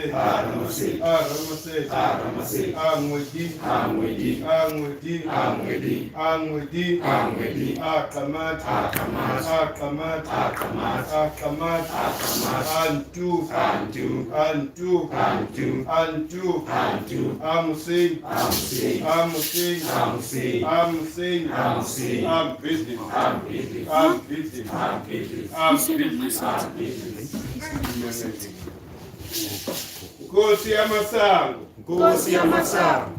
Aramase, Aramase, Aramase, Angwedi, Angwedi, Angwedi, Angwedi, Angwedi, Angwedi, Akamat, Akamat, Akamat, Akamat, Akamat, Akamat, Antu, Antu, Antu, Antu, Antu, Antu, Amusing, Amusing, Amusing, Amusing, Amusing, Amusing, I'm busy, I'm busy, I'm busy, I'm busy, I'm busy, I'm busy. Nkosi yamasango, Nkosi yamasango,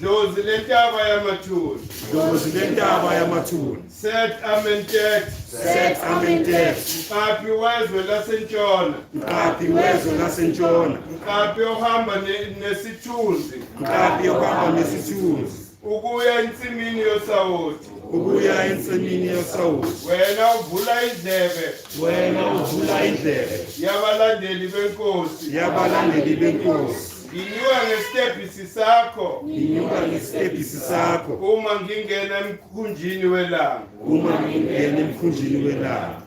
dlozi lentaba yamathuni, dlozi lentaba yamathuni, set amentet, set amentet, mqaphi wezwe lasentshona, mqaphi wezwe lasentshona, mqaphi ohamba nesithunzi, mqaphi ohamba nesithunzi, ukuya ensimini yosawoti, ukuya ensimini yosawoti, wena uvula indlebe, wena uvula indlebe yabalandeli benkosi, yabalandeli benkosi, inyuka ngesitebhisi sakho, inyuka ngesitebhisi sakho, uma ngingena emkhunjini welanga, uma ngingena emkhunjini welanga.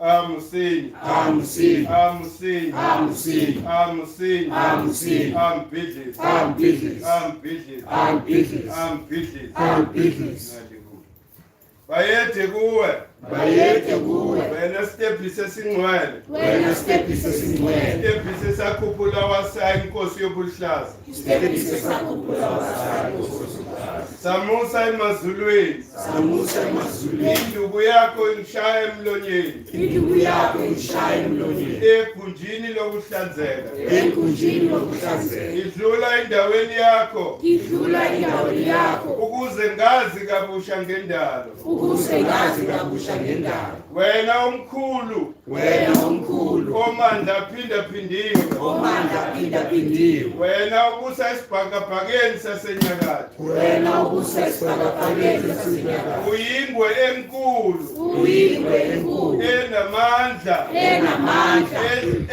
Amusing, Amusing, Amusing, Amusing, Amusing, Amusing, Ambidlis, Ambidlis, Ambidlis, Ambidlis, Ambidlis, Ambidlis. Bayethe kuwe, bayethe kuwe, wena stebhisi esingcwele, wena stebhisi esingcwele, stebhisi esakhuphula wasayi inkosi yobuhlaza, stebhisi esakhuphula wasayi inkosi yobuhlaza, samusa emazulwini, samusa emazulwini, induku yakho ingishaya emlonyeni, induku yakho ingishaya emlonyeni, ekhunjini lokuhlanzeka, ekhunjini lokuhlanzeka, idlula endaweni yakho, idlula endaweni yakho, ukuze ngazi kabusha ngendalo, ukuze ngazi kabusha ngendalo, wena omkhulu, wena omkhulu, omandla phindaphindiwe, omandla phindaphindiwe, wena ubusa esibhakabhakeni sasenyakatho, wena ubusa esibhakabhakeni sasenyakatho, uyingwe enkulu, uyingwe enkulu, enamandla, enamandla,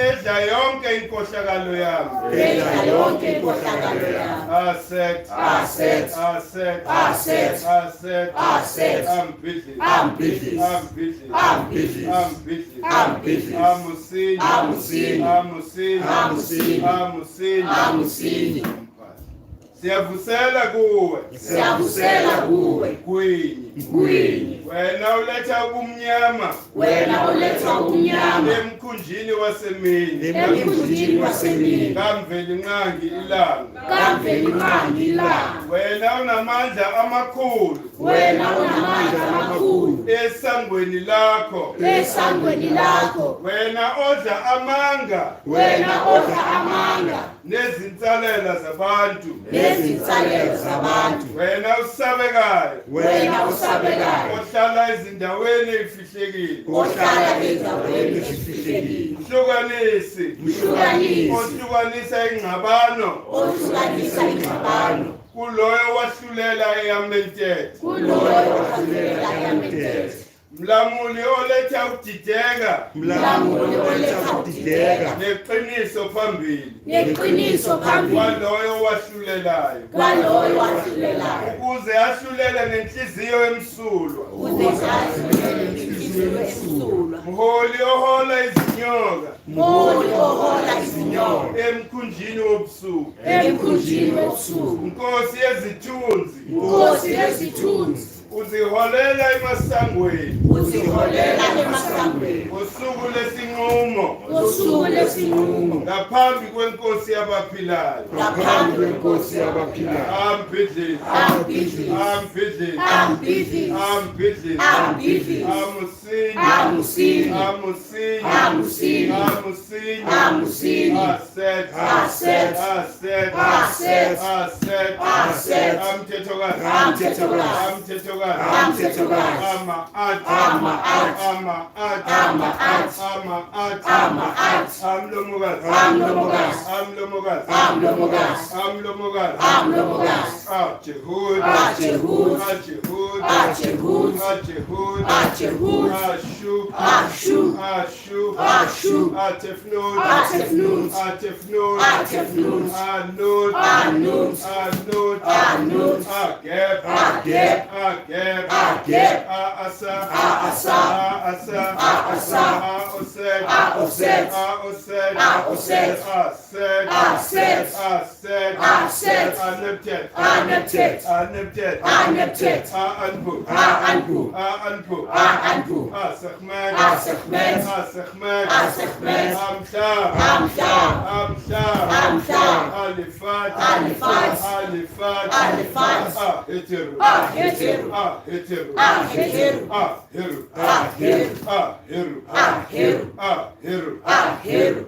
edla yonke inkohlakalo yami, edla yonke inkohlakalo yami, Aset, Aset, Aset, Aset, Aset, Aset, Ambidlis, Ambidlis, Ambidlis, Ambidlis, Ambidlis, Ambidlis, Amusing, Amusing, Amusing, Amusing, Amusing, Amusing. Siyavusela kuwe, Siyavusela kuwe, Kwinyi, Kwinyi, wena uletha ubumnyama, wena uletha ubumnyama, emkhunjini wasemini, emkhunjini wasemini, kamveli nqangi ilanga, kamveli nqangi ilanga, wena unamandla amakhulu, wena unamandla amakhulu, esangweni lakho, esangweni lakho, wena odla amanga, wena odla amanga, nezinsalela zabantu, nezinsalela zabantu, wena usabekayo, wena usabekayo, ohlala ezindaweni ezifihlekile, ohlala endaweni ezifihlekile, mhlukanisi, mhlukanisi, ohlukanisa ingxabano, ohlukanisa ingxabano, kuloyo wahlulela eyamentet, kuloyo wahlulela eyamentet, mlamuli oletha ukudideka, mlamuli oletha ukudideka, neqiniso phambili, neqiniso phambili, kwaloyo wahlulelayo, kwaloyo wahlulelayo, ukuze ahlulele ngenhliziyo emsulwa, ukuze ahlulele ngenhliziyo emsulwa, mholi ohola izinyoka, mholi ohola izinyoka, emkhunjini wobusuku, emkhunjini wobusuku, inkosi yezithunzi, inkosi yezithunzi, uziholela emasangweni, uziholela emasangweni, ngosuku lesinqumo, ngosuku lesinqumo, ngaphambi kwenkosi yabaphilayo, ngaphambi kwenkosi yabaphilayo, Ambidlis, Ambidlis, Ambidlis, Ambidlis, Ambidlis, Ambidlis, Amusing, Amusing, Amusing, Amusing, Amusing, Amusing, Aset, Aset, Aset, Aset, Aset, Aset, Amthethokazi, Amthethokazi, Amthethokazi, Amthethokazi, Ama-at, Ama-at, Ama-at, Ama-at, Ama-at, Ama-at, Amlomokazi, Amlomokazi, Amlomokazi, Amlomokazi, Amlomokazi, Amlomokazi, Jehud, Jehud, Jehud, Ajehud, Ajehud, Ajehud, Ajehud, Ashu, Ashu, Ashu, Ashu, Atefnun, Atefnun, Atefnun, Atefnun, Anut, Anut, Anut, Anut, Ageb, Ageb, Ageb, Ageb, Aasa, Aasa, Aasa, Aasa, Aosed, Aosed, Aosed, Aosed, Ased, Ased, Ased, Ased, Aneptet, Aneptet, Aneptet, Aneptet, Aanpu, Aanpu, Aanpu, Aanpu, Asachmed, Asachmed, Asachmed, Asachmed, Amta, Amta, Amta, Amta, Alifat, Alifat, Alifat, Alifat, Hitiru, Ahitiru, Hitiru, Ahitiru, Ahiru, Ahiru, Ahiru, Ahiru, Ahiru, Ahiru.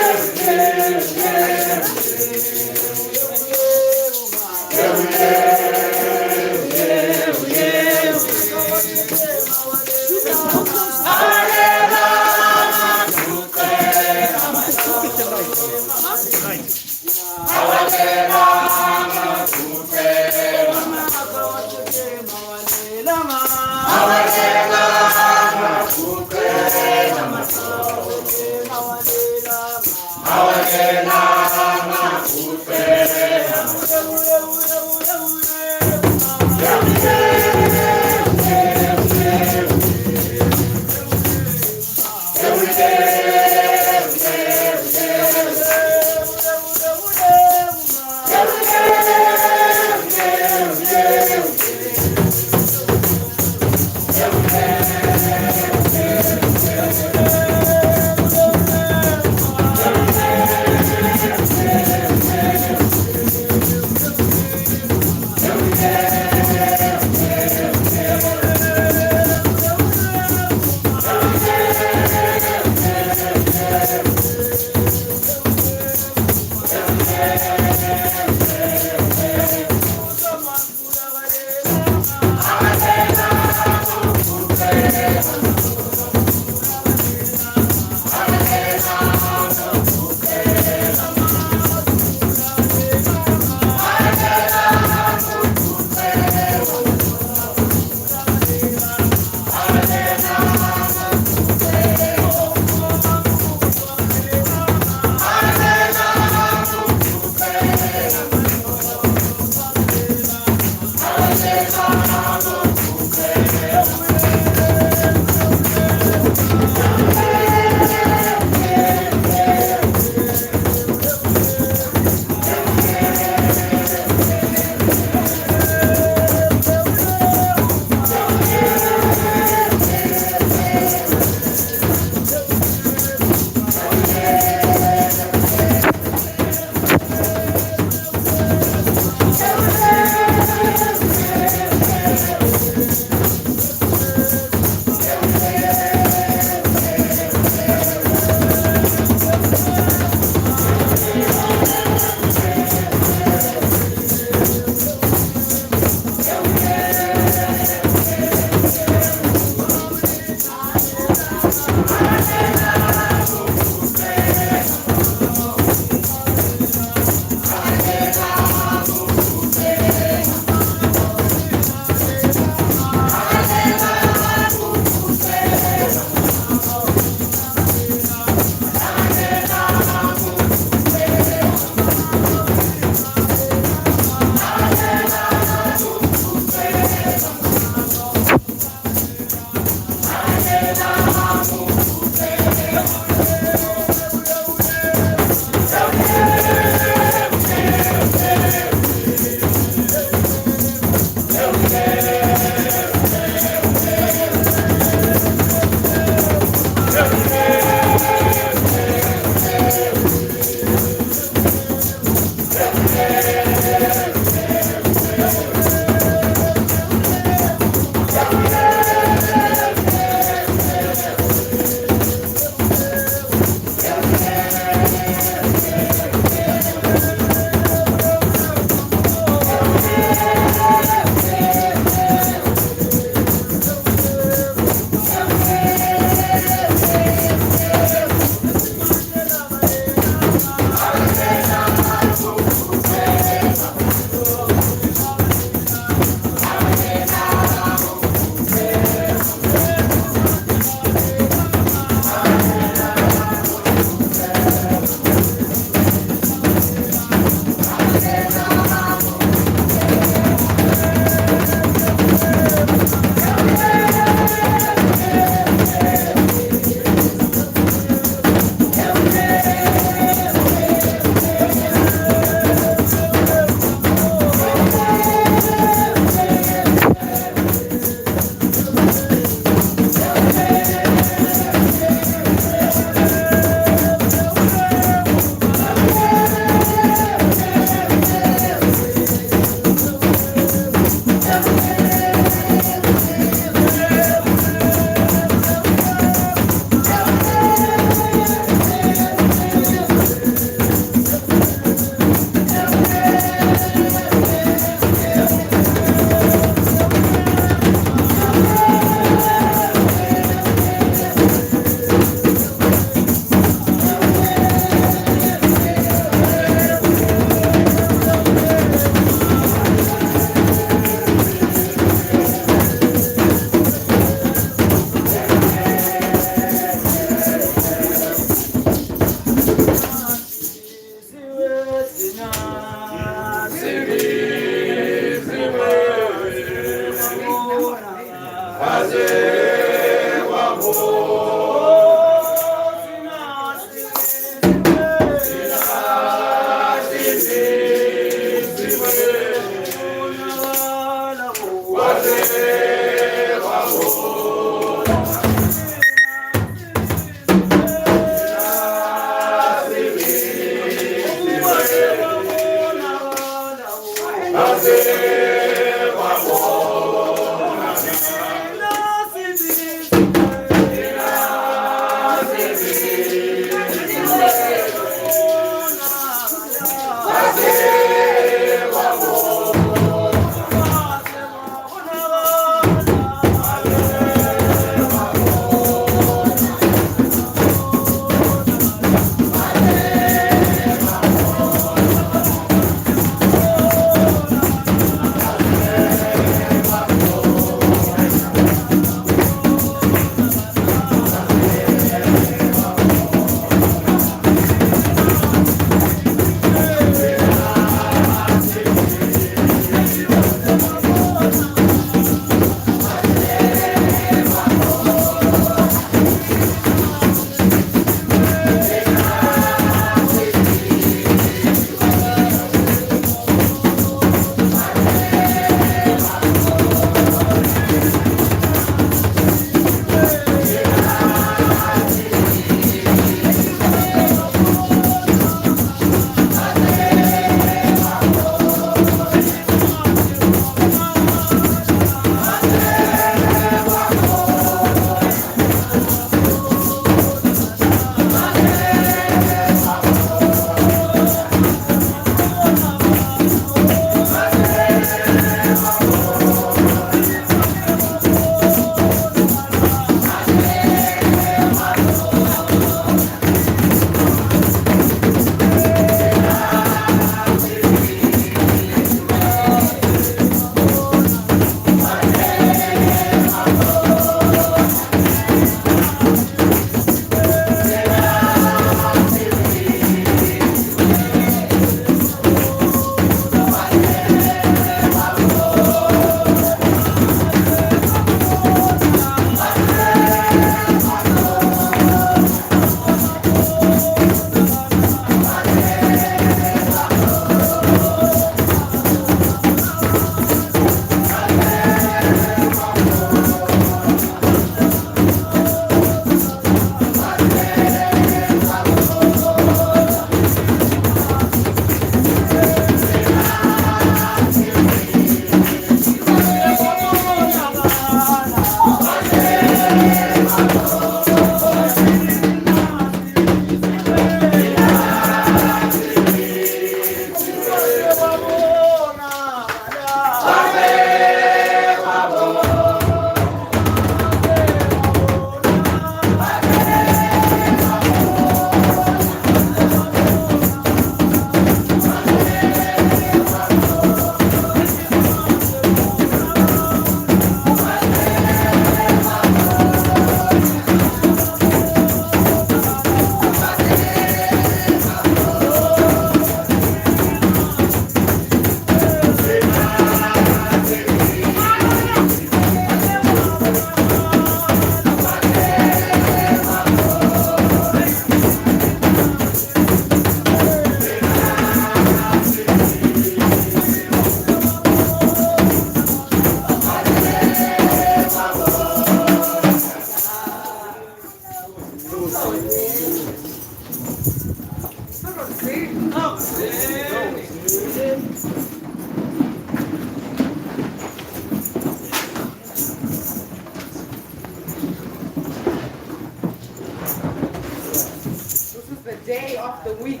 day of the week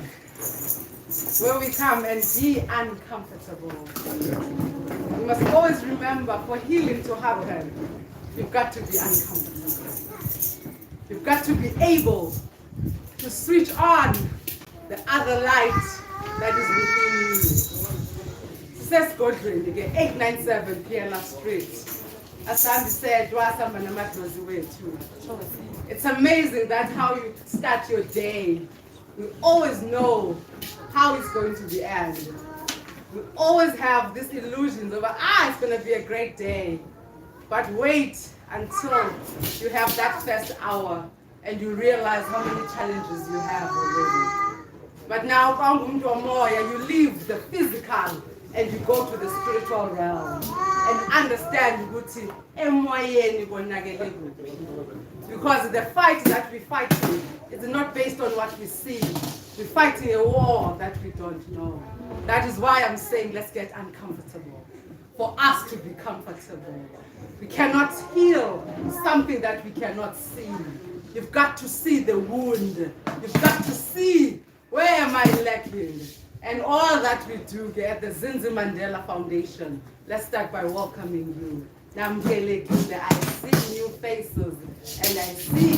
where we come and be uncomfortable. We must always remember, for healing to happen, you've got to be uncomfortable. You've got to be able to switch on the other light that is within you. Says Godwin again, 897 Piano Street. As Sandy said, too. It's amazing that how you start your day. We always know how it's going to be end. We always have these illusions of, it's going to be a great day. But wait until you have that first hour and you realize how many challenges you have already. But now, you leave the physical and you go to the spiritual realm. and understand ukuthi emoyeni konakele kuphi. Because the fight that we fight is not based on what we see. We're fighting a war that we don't know. That is why I'm saying let's get uncomfortable. For us to be comfortable. We cannot heal something that we cannot see. You've got to see the wound. You've got to see where am I lacking. And all that we do at the Zinzi Mandela Foundation. Let's start by welcoming you. I see new faces and I see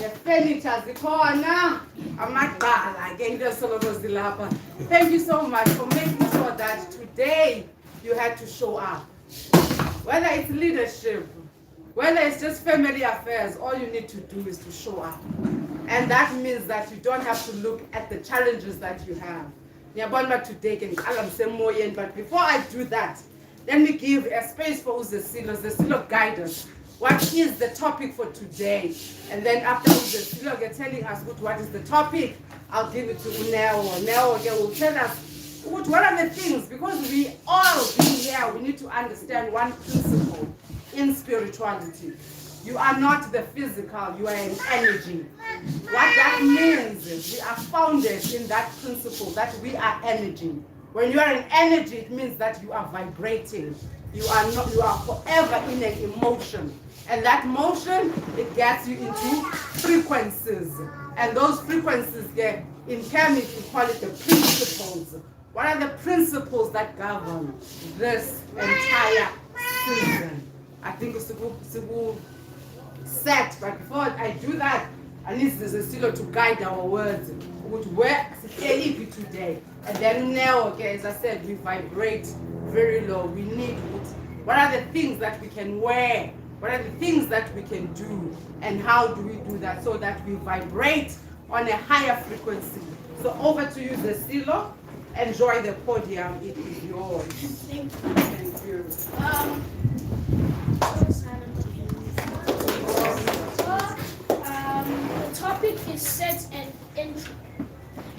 the furniture, the corner. Thank you so much for making sure that today you had to show up. Whether it's leadership, whether it's just family affairs, all you need to do is to show up. And that means that you don't have to look at the challenges that you have. But before I do that, let me give a space for Uzesilo. Uzesilo guide us. What is the topic for today? And then after Uzesilo telling us what is the topic, I'll give it to Uneo. Neo will tell us what are the things, because we all being here, we need to understand one principle in spirituality. You are not the physical, you are an energy. What that means is we are founded in that principle that we are energy. When you are an energy, it means that you are vibrating. You are forever in an emotion. And that motion, it gets you into frequencies. And those frequencies get, in Kemet, we call it the principles. What are the principles that govern this entire season? I think it's to set, but before I do that, I need Zesilo to guide our words. Where today. And then now, okay, as I said, we vibrate very low. We need it. What are the things that we can wear? What are the things that we can do? And how do we do that so that we vibrate on a higher frequency? So over to you, Zesilo. Enjoy the podium. It is yours. Thank you. Thank you. The topic is set and entropy.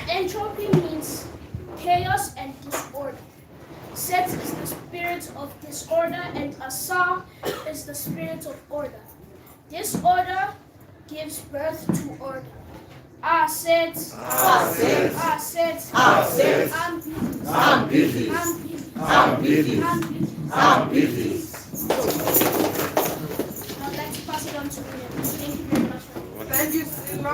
Entropy means chaos and disorder. Set is the spirit of disorder and Asa is the spirit of order. Disorder gives birth to order. I'm busy. I'd like to pass it on to William. Thank you very much. Thank you, Silo.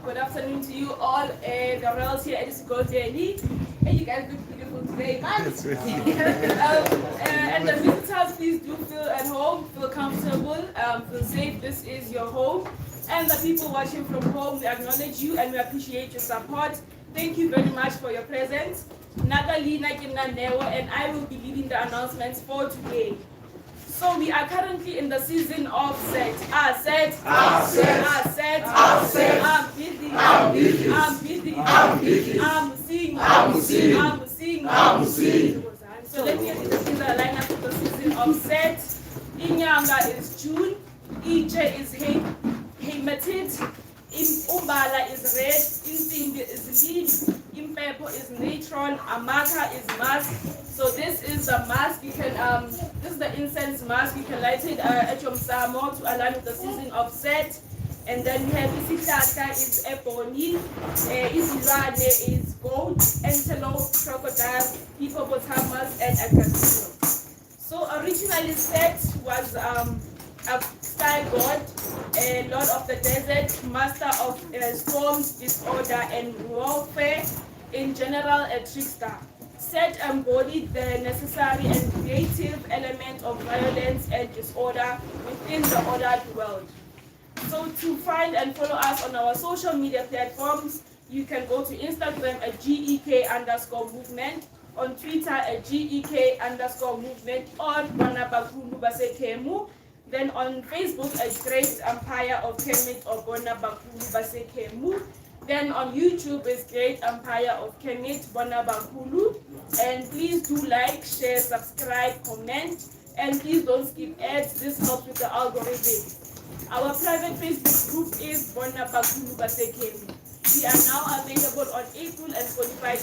Good afternoon to you all. Gabriel's here at this Daily. And you guys look beautiful today, man. And the visitors, please do feel at home, feel comfortable, feel safe. This is your home. And the people watching from home, we acknowledge you and we appreciate your support. Thank you very much for your presence. Nagalina Kimnanewa and I will be leading the announcements for today. So we are currently in the season of set. I'm busy. So let's get into the lineup of the season of set. Inyanga is June, Ije is Hematite, Umbala is red, Insimbi is lead, Impepo is neutron, Amaka is mask. So this is the mask. You can this is the incense mask. You can light it at your msamo to align with the season of set. And then we have Isihlahla is ebony, Isilwane is gold, antelope, crocodile, hippopotamus, and a casino. So originally set was a sky god, a lord of the desert, master of storms, disorder, and warfare, in general a trickster. Set embodied the necessary and creative element of violence and disorder within the ordered world. So to find and follow us on our social media platforms, you can go to Instagram at GEK_movement, on Twitter at GEK_movement, or Bonabakhulu Basekemu. Then on Facebook at Great Empire of Kemet or Bonabakhulu Basekemu. Then on YouTube is Great Empire of Kemet Bonabakhulu. And please do like, share, subscribe, comment, and please don't skip ads. This helps with the algorithm. Our private Facebook group is Bonabakhulu Basekemu. We are now available on Apple and Spotify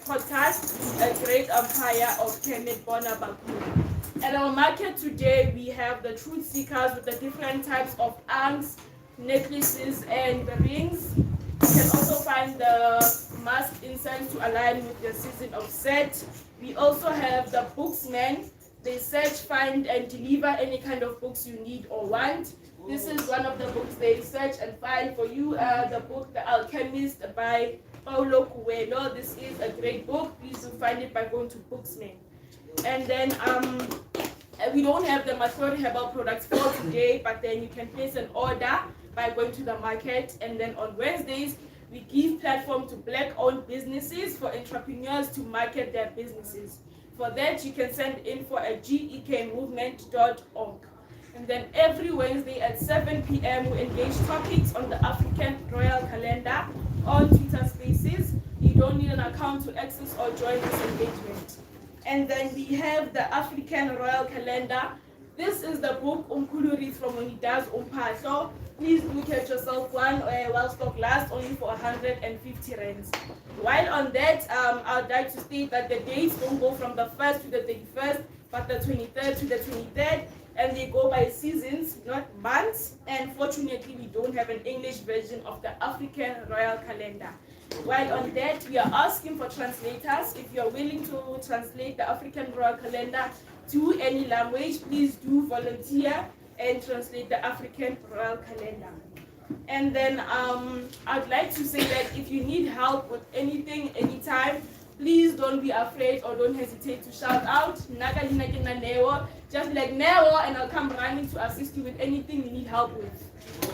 podcast, A Great Empire of Kemet Mkhulu. At our market today, we have the truth seekers with the different types of ankhs, necklaces, and rings. You can also find the mask incense to align with the season of Set. We also have the booksmen. They search, find, and deliver any kind of books you need or want. This is one of the books they search and find for you. The book, The Alchemist by Paulo Coelho. This is a great book. Please do find it by going to Booksmen. And then we don't have the Mkhulu herbal products for today, but then you can place an order by going to the market. And then on Wednesdays, we give platform to Black-owned businesses for entrepreneurs to market their businesses. For that, you can send info at gekmovement.org. And then every Wednesday at 7 p.m. we engage topics on the African Royal Calendar on Twitter Spaces. You don't need an account to access or join this engagement. And then we have the African Royal Calendar. This is the book Mkhulu reads from when he does umphato. Please do catch yourself one while stock lasts, only for 150 rands. While on that, I would like to state that the dates don't go from the 1st to the 31st, but the 23rd to the 23rd, and they go by seasons, not months. And fortunately, we don't have an English version of the African Royal Calendar. While on that, we are asking for translators. If you are willing to translate the African Royal Calendar to any language, please do volunteer and translate the African Royal Calendar. And then I'd like to say that if you need help with anything, anytime, please don't be afraid or don't hesitate to shout out. Just like Neo, and I'll come running to assist you with anything you need help with.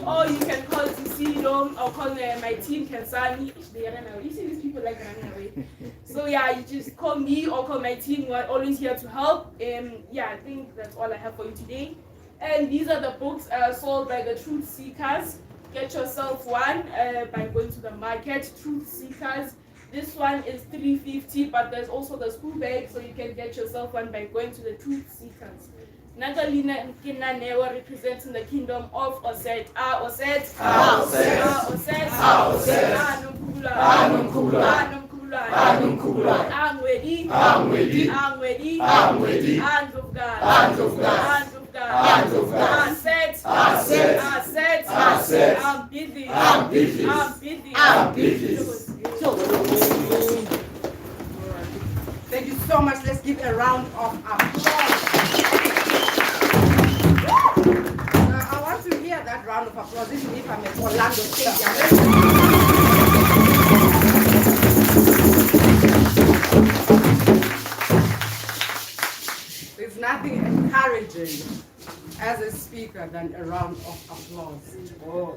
Or you can call Tisido or call my team Kansani. They run away. You see these people like running away. So yeah, you just call me or call my team. We're always here to help. Yeah, I think that's all I have for you today. And these are the books sold by the Truth Seekers. Get yourself one by going to the market. Truth Seekers. This one is $3.50, but there's also the school bag, so you can get yourself one by going to the Truth Seekers. Nagalina Nkinanewa representing the kingdom of Oset. Oset. Oset. Oset. Oset. Mkhulu. Mkhulu. Angwedi. Hands of God. Asset. I'm busy. Thank you so much. Let's give a round of applause. I want to hear that round of applause, even if I'm at Orlando Stadium. There's nothing encouraging as a speaker than a round of applause.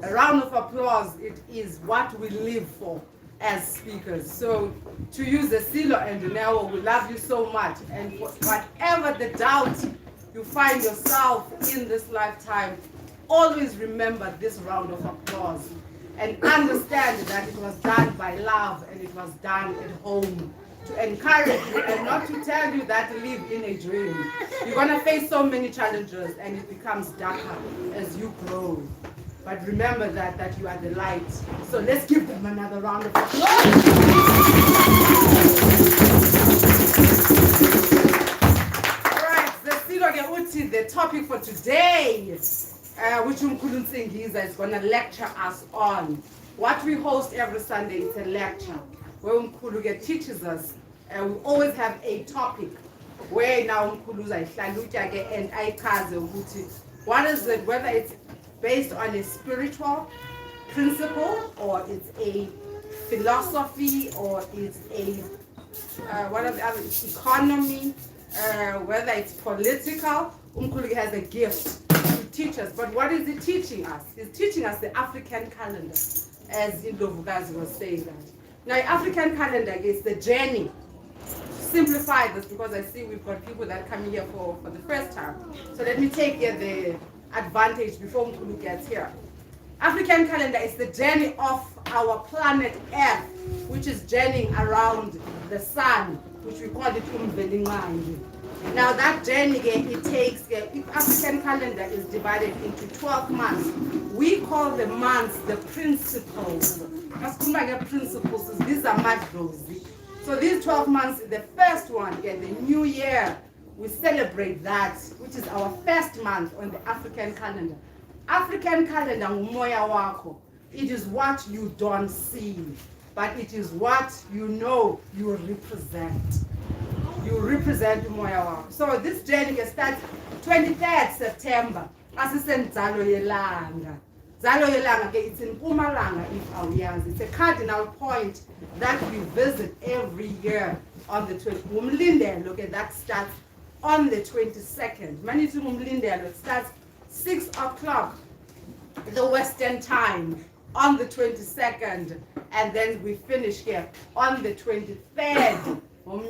A round of applause, it is what we live for as speakers. So to use the Silo and Neo, we love you so much. And whatever the doubt you find yourself in this lifetime, always remember this round of applause and understand that it was done by love and it was done at home to encourage you and not to tell you that live in a dream. You're going to face so many challenges and it becomes darker as you grow. But remember that you are the light. So let's give them another round of applause. Alright, the topic for today, which Mkhulu Nsingiza is going to lecture us on. What we host every Sunday is a lecture where Mkhulu teaches us. We always have a topic where now Mkhulu and I what is it, whether it's based on a spiritual principle, or it's a philosophy, or it's a what are the other, economy, whether it's political. Mkhulu has a gift to teach us. But what is he teaching us? He's teaching us the African calendar, as Indlovukazi was saying that. Now, African calendar is the journey. Simplify this because I see we've got people that come here for the first time. So let me take here the advantage before Mkhulu gets here. African calendar is the journey of our planet Earth, which is journeying around the sun, which we call it Umvelingangi. Now that journey, it takes, if African calendar is divided into 12 months, we call the months the principles. Principles, these are madlozi. So these 12 months, the first one, the new year, we celebrate that, which is our first month on the African calendar. African calendar, umoya wako. It is what you don't see, but it is what you know you represent. You represent umoya wako. So this journey starts 23rd September. Asisen Zalo Yelanga. Zalo Yelanga, it's in Pumalanga if Awiyanzi. It's a cardinal point that we visit every year on the 20th. Look at that starts on the 22nd. Manitu Mumlindelo, it starts 6 o'clock the Western time on the 22nd, and then we finish here on the 23rd,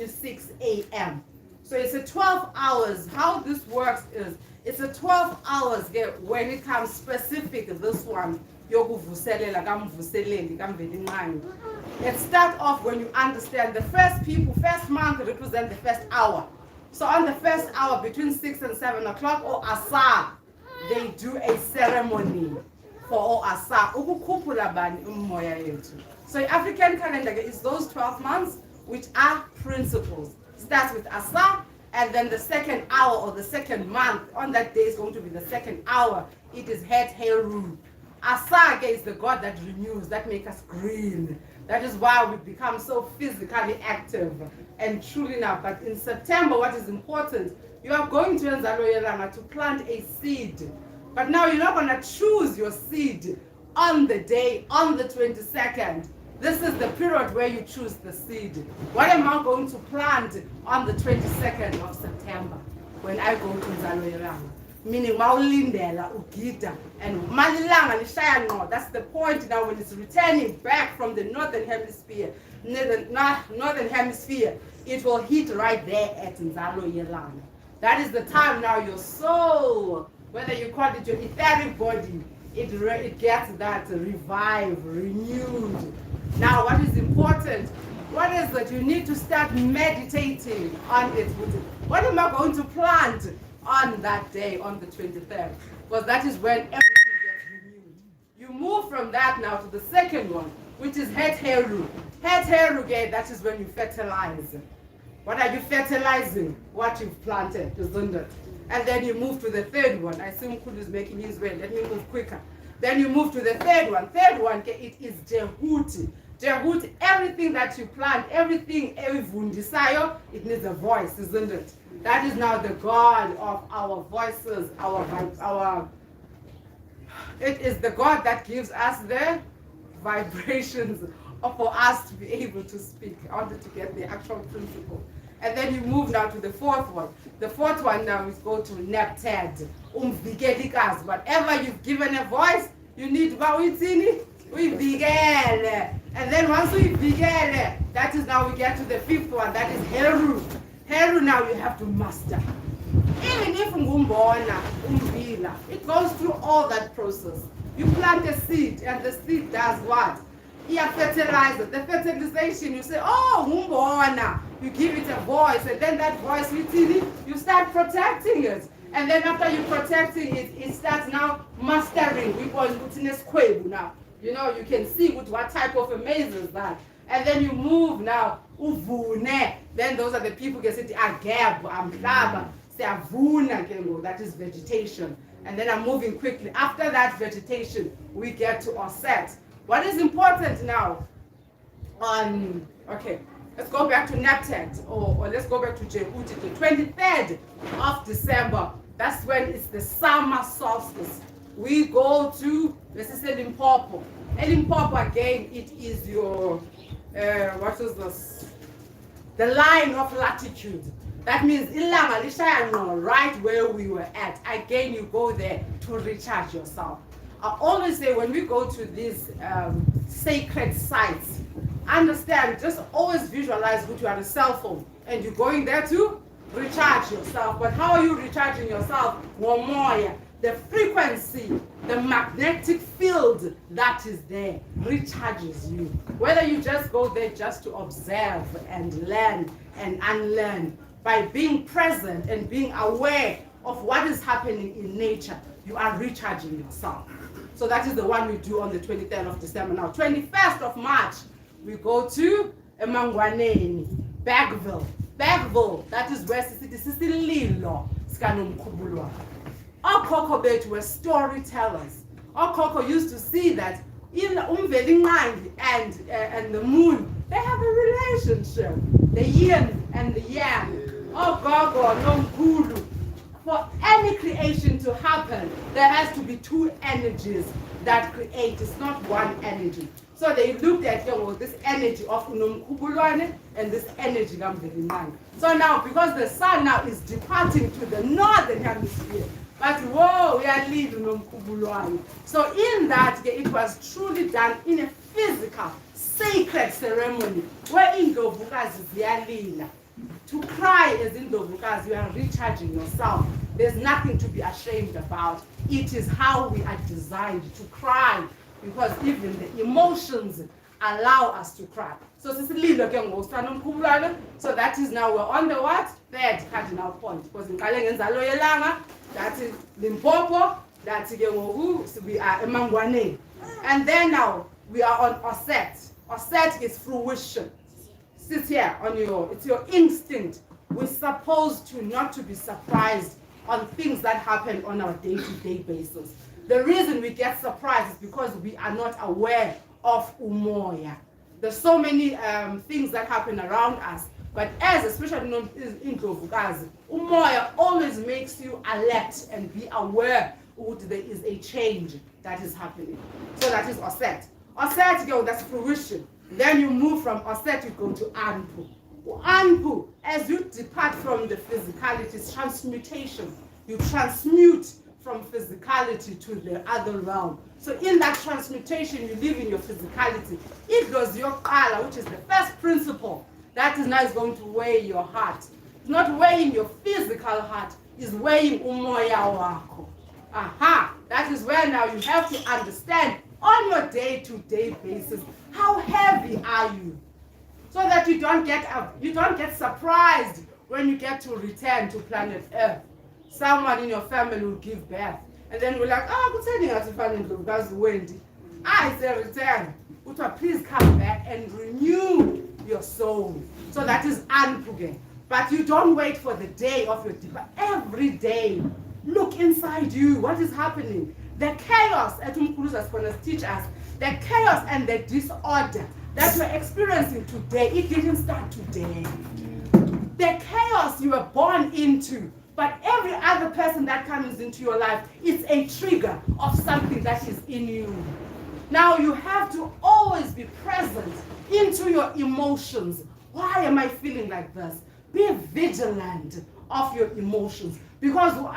6 a.m. So it's a 12 hours. How this works is, it's a 12 hours when it comes specific, this one, it starts off when you understand the first month represent the first hour. So on the first hour between 6 and 7 o'clock, or Asa, they do a ceremony for Asa. So African calendar is those 12 months, which are principles. Starts with Asa, and then the second hour or the second month, on that day is going to be the second hour. It is Het Heru. Asa is the God that renews, that makes us green. That is why we become so physically active and truly now. But in September, what is important, you are going to Nzalo Yelanga to plant a seed. But now you're not going to choose your seed on the day, on the 22nd. This is the period where you choose the seed. What am I going to plant on the 22nd of September when I go to Nzalo Yelanga? Meaning Maulindela, Ugita, and Malilanga, Lishaya. That's the point now when it's returning back from the northern hemisphere. Northern hemisphere, it will hit right there at Nzalo Yelanga. That is the time now your soul, whether you call it your etheric body, it gets that revived, renewed. Now what is important? What is that? You need to start meditating on it. What am I going to plant on that day, on the 23rd? Because that is when everything gets renewed. You move from that now to the second one, which is Het Heru. Het Heru, that is when you fertilize. What are you fertilizing? What you've planted, isn't it? And then you move to the third one. I see Mkhulu is making his way. Let me move quicker. Then you move to the third one. Third one, it is Jehuti. Jehuti, everything that you plant, everything, desire, it needs a voice, isn't it? That is now the God of our voices, it is the God that gives us the vibrations for us to be able to speak, in order to get the actual principle. And then you move now to the fourth one. The fourth one now is go to Nepted, whatever you've given a voice, you need and then once we begin, that is now we get to the fifth one, that is Heru. Heru now you have to master. Even if it goes through all that process. You plant a seed and the seed does what? You fertilize it. The fertilization, you say, oh, you give it a voice, and then that voice, you start protecting it. And then after you protecting it, it starts now mastering. We call it now. You know, you can see what type of a maze is that. And then you move now, then those are the people who say, that is vegetation. And then I'm moving quickly. After that vegetation, we get to Osset. What is important now? Okay, let's go back to Neptet, or let's go back to Jehuti, the 23rd of December. That's when it's the summer solstice. We go to, let's say, Limpopo. And Limpopo, again, it is your, what is this? The line of latitude. That means Ilanga Lishayano, right where we were at. Again, you go there to recharge yourself. I always say when we go to these sacred sites, understand, just always visualize that you are a cell phone and you're going there to recharge yourself. But how are you recharging yourself? The frequency, the magnetic field that is there recharges you. Whether you just go there just to observe and learn and unlearn, by being present and being aware of what is happening in nature, you are recharging yourself. So that is the one we do on the 23rd of December. Now, 21st of March, we go to Emangwaneni, Bagville. Bagville, that is where Sisililo, Mkhulu. Our Koko Bet were storytellers. Our Koko used to see that in Umveling and the moon, they have a relationship. The yin and the yang. Oh Gogo, no Mkhulu. For any creation to happen, there has to be two energies that create. It's not one energy. So they looked at this energy of Unomkhubulwane and this energy Gamvelimani. So now, because the sun now is departing to the northern hemisphere, but whoa, we are leaving Unomkhubulwane. So in that, it was truly done in a physical, sacred ceremony where Indovukazi ziyalila. To cry as Indovukazi, you are recharging yourself. There's nothing to be ashamed about. It is how we are designed to cry, because even the emotions allow us to cry. So so that is now we're on the what? Third cardinal point. Because in Calender, that is Limpopo, that is we are Emangwane. And then now we are on Osset. Osset is fruition. Sit here on it's your instinct. We're supposed to not to be surprised on things that happen on our day-to-day basis. The reason we get surprised is because we are not aware of umoya. There's so many things that happen around us, but especially in Ndlovukazi, umoya always makes you alert and be aware that there is a change that is happening. So that is Osset. Osset, that's fruition. Then you move from Osset, you go to Anpu. Anpu, as you depart from the physicality, is transmutation. You transmute from physicality to the other realm. So in that transmutation, you live in your physicality. It goes your kala, which is the first principle. That is now is going to weigh your heart. It's not weighing your physical heart, it's weighing umoya wako. Aha! That is where now you have to understand on your day-to-day basis, how heavy are you? So that you don't get surprised when you get to return to planet Earth. Someone in your family will give birth, and then we're like, oh, good saying to find because Wendy. It's a return. Please come back and renew your soul. So that is Anpuge. But you don't wait for the day of your departure. Every day, look inside you. What is happening? The chaos, as Mkhulu is going to teach us, the chaos and the disorder that we're experiencing today, it didn't start today. The chaos you were born into, but every other person that comes into your life, it's a trigger of something that is in you. Now you have to always be present into your emotions. Why am I feeling like this? Be vigilant of your emotions, because you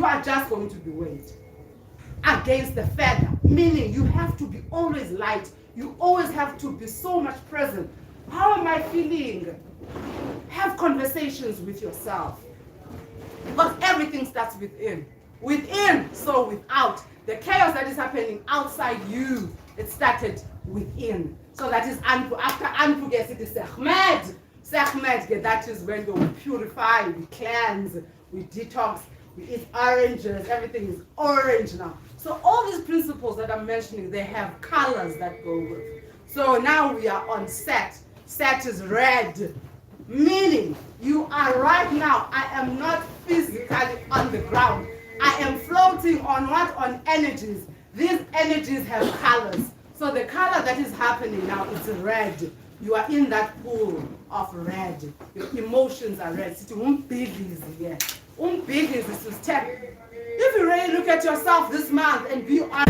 are just going to be weighed against the feather, meaning you have to be always light. You always have to be so much present. How am I feeling? Have conversations with yourself, because everything starts within. Within, so without. The chaos that is happening outside you, it started within. So that is Anpu. After Anpu gets it is Sechmed. Sechmed, that is when we purify, we cleanse, we detox, we eat oranges, everything is orange now. So all these principles that I'm mentioning, they have colors that go with. So now we are on Set. Set is red, meaning you are right now, I am not physically on the ground. I am floating on what? On energies. These energies have colors. So the color that is happening now is red. You are in that pool of red. Your emotions are red. If you really look at yourself this month and be honest.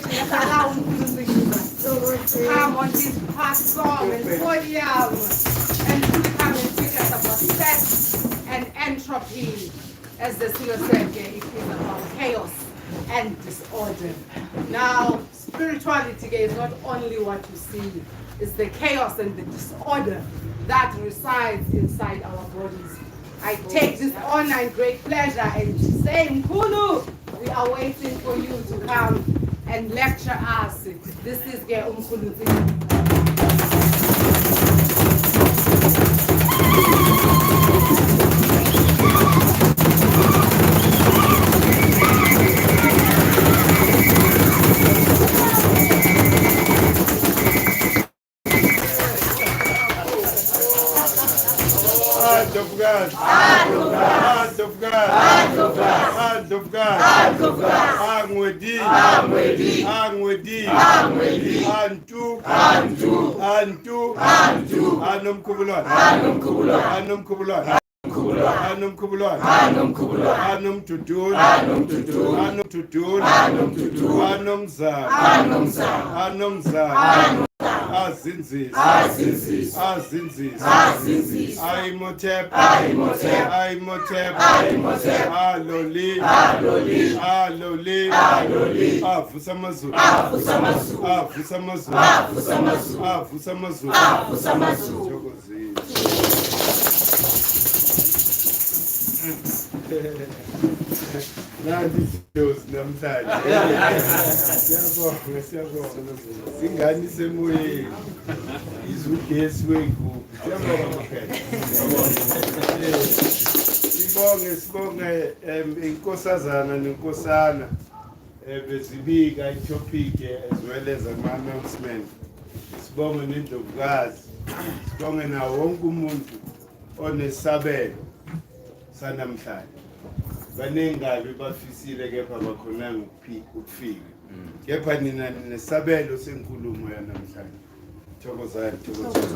celebration. Let's allow Nsingiza to come on his past song and podium and to come and teach us about sex and entropy. As the singer said, it is about chaos and disorder. Now, spirituality is not only what you see, it's the chaos and the disorder that resides inside our bodies. I take this honor and great pleasure and say, Mkhulu, we are waiting for you to come and lecture us. This is Mkhulu. Hand of God. Hand of God. Hand of God. Hand of God. Hand of God. Hand of God. Angwedi. Angwedi. Angwedi. Angwedi. Antu. Antu. Antu. Antu. Anomkubulon. Anomkubulon. Anomkubulon. Anum kubulon, anum kubulon, anum tutun, anum tutun, anum tutun, anum tutun, anum zan, anum zan, anum zan, azinzis, azinzis, azinzis, azinzis, aimotep, aimotep, aimotep, aimotep, aloli, aloli, aloli, aloli, afusamazu, afusamazu, afusamazu, afusamazu, afusamazu, afusamazu. Nandidos namhlanje. Siyabonga. Singani semoyeni. Izugesi wengu. Siyabonga phela. Sibonge inkosazana nenkosana bezibika i-topic as well as ama-announcement. Sibonge nendlovukazi. Sibonge nawo wonke umuntu onesabelo sanamhlanje. Baningabi bafisile kepha bakhonanga ukufika. Kepha nina nesabelo senkulumo yanamhlanje. Thokozani, thokozani.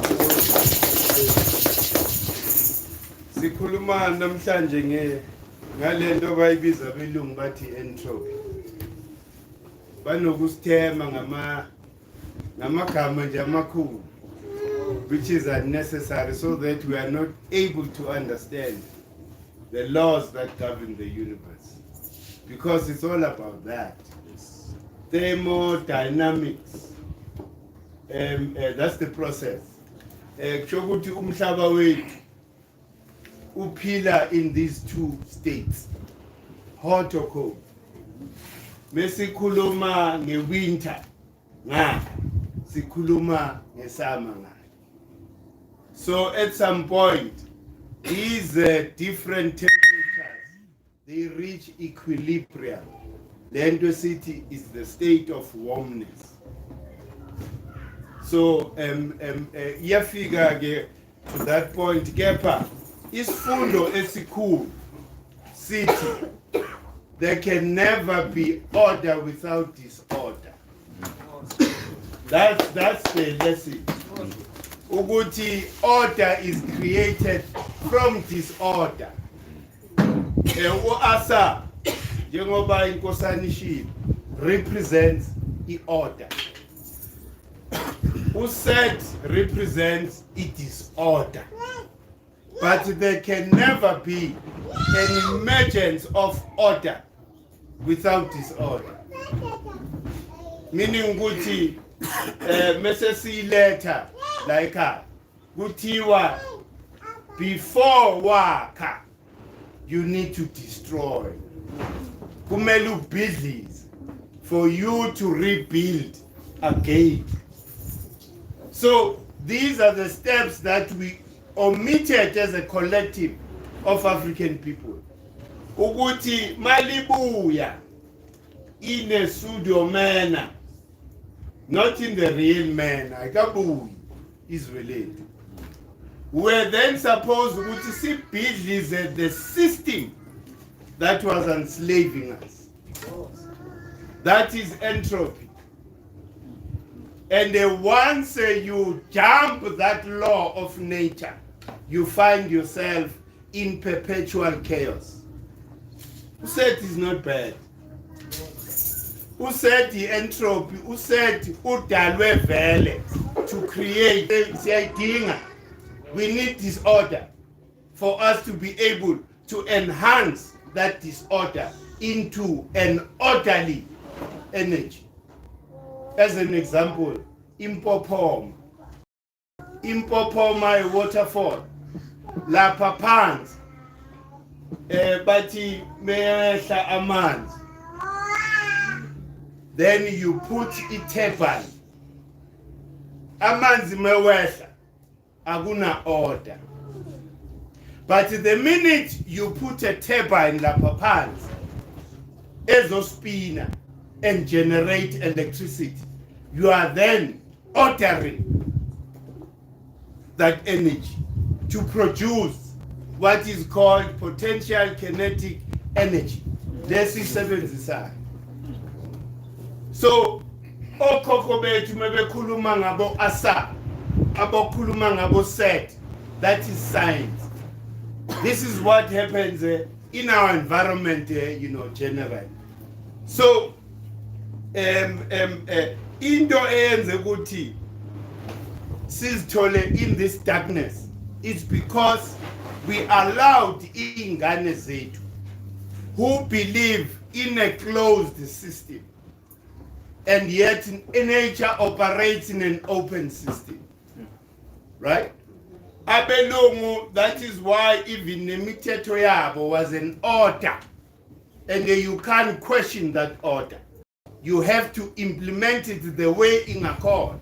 Sikhuluma namhlanje ngalento bayibiza belungu bathi entropy. Banokusithema ngamagama nje amakhulu, which is unnecessary, so that we are not able to understand the laws that govern the universe, because it's all about that. Thermodynamics, that's the process. Chokuti umhlaba wethu uphila in these two states, hot or cold. Mesikhuluma nge-winter ngaka, sikhuluma nge-summer ngaka. So at some point, these different temperatures, they reach equilibrium. The entropy is the state of warmness. So yafika to that point, kepha isifundo esikhulu sithi there can never be order without disorder. That's the lesson. Ukuthi order is created from disorder. Asa njengoba inkosana ishilo represents the order. Uset represents disorder. But there can never be an emergence of order without disorder. Meaning ukuthi message letter like kuthiwa before waka you need to destroy. Kumele ubhidlize for you to rebuild again. So these are the steps that we omitted as a collective of African people. Ukuthi malibuya in a pseudo manner, not in the real manner. Ikabuyi is related. We're then supposed to see bidlize the system that was enslaving us. That is entropy. And once you jump that law of nature, you find yourself in perpetual chaos. Who said it is not bad? uset entropy uset udalwe vele to create siyayidinga. We need disorder for us to be able to enhance that disorder into an orderly energy. As an example, impophoma waterfall lapha phansi bathi mehla amanzi, then you put iturbine, amanzi mewehla akuna order. But the minute you put a turbine lapha phansi ezospina and generate electricity, you are then ordering that energy to produce what is called potential kinetic energy. Lesisebenzisayo. So okhokho bethu mebekhuluma ngabo asa, abokhuluma ngabo set, that is science. This is what happens in our environment, generally. So into eyenze ukuthi sizithole in this darkness is because we allowed ingane zethu who believe in a closed system, and yet nature operates in an open system, right? Abelungu, that is why even nemithetho yabo was an order, and you can't question that order. You have to implement it the way in accord.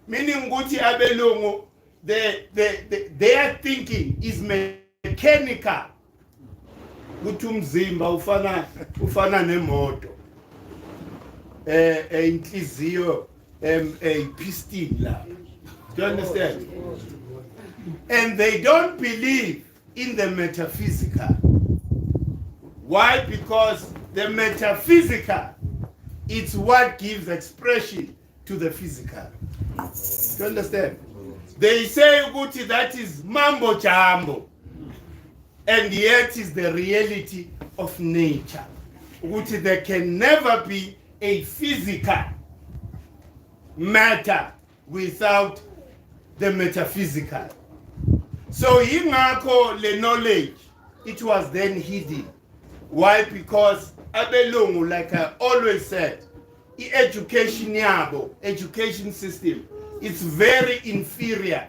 Meaning ukuthi abelungu, their thinking is mechanical. Ukuthi umzimba ufana nemoto. Inhliziyo piston la. Do you understand? And they don't believe in the metaphysical. Why? Because the metaphysical, it's what gives expression to the physical. Do you understand? They say Uguti, that is mambo jambo, and yet is the reality of nature. Uguti, there can never be a physical matter without the metaphysical. So ingakho le knowledge, it was then hidden. Why? Because abelungu, like I always said, education yabo, education system, it's very inferior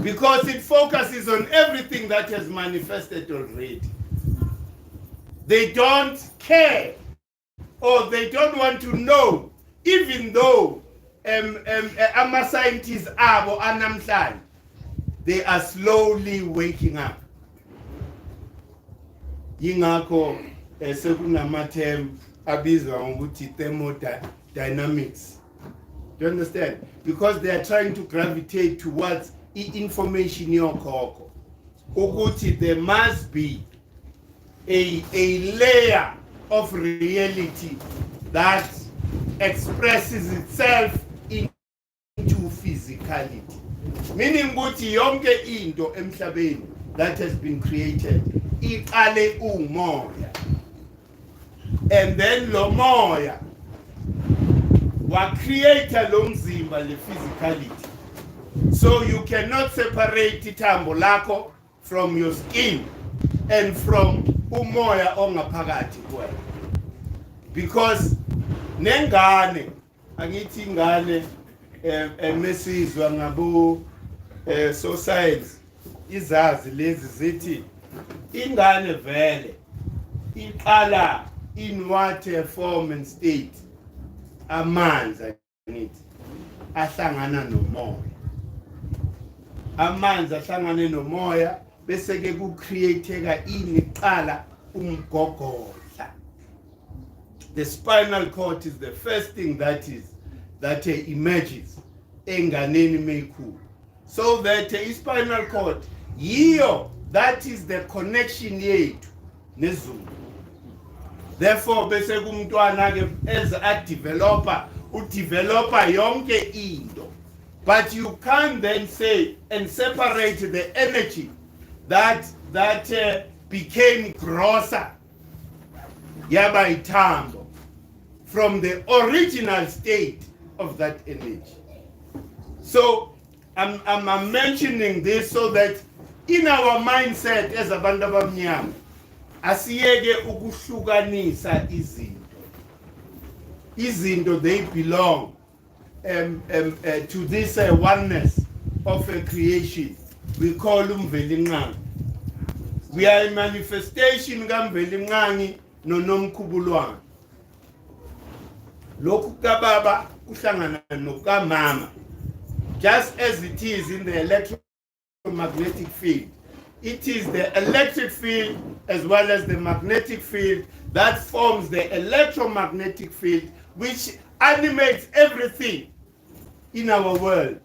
because it focuses on everything that has manifested already. They don't care, or they don't want to know, even though ama-scientists abo anamhlanje, they are slowly waking up. Yingakho sekunamatem abizwa ngokuthi thermodynamics. Do you understand? Because they are trying to gravitate towards information yokhokho. Ukuthi there must be a layer of reality that expresses itself into physicality. Meaning ukuthi yonke into emhlabeni that has been created iqale umoya, and then lo moya wa create lo mzimba le physicality. So you cannot separate ithambo lakho from your skin and from umoya ongaphakathi kwena, because nengane, angithi ingane mesizwa ngabo so science izazi lezi zithi ingane vele iqala in water form and state, amanzi angithi ahlangana nomoya, amanzi ahlangane nomoya bese ke ku createka iniqala umgogodla. The spinal cord is the first thing that emerges enganeni meyikhulu. So that spinal cord yiyo, that is the connection yethu nezulu. Therefore bese kumntwana ke as a developer udeveloper yonke into, but you can't then say and separate the energy that became grosser yaba ithambo from the original state of that energy. So I'm mentioning this so that in our mindset as abantu abamnyama asiyeke ukuhlukanisa izinto they belong to this oneness of a creation we call umvelinqangi. We are a manifestation kaMvelinqangi noNomkhubulwane. Lokhu kababa kuhlangana nokamama. Just as it is in the electromagnetic field, it is the electric field as well as the magnetic field that forms the electromagnetic field, which animates everything in our world.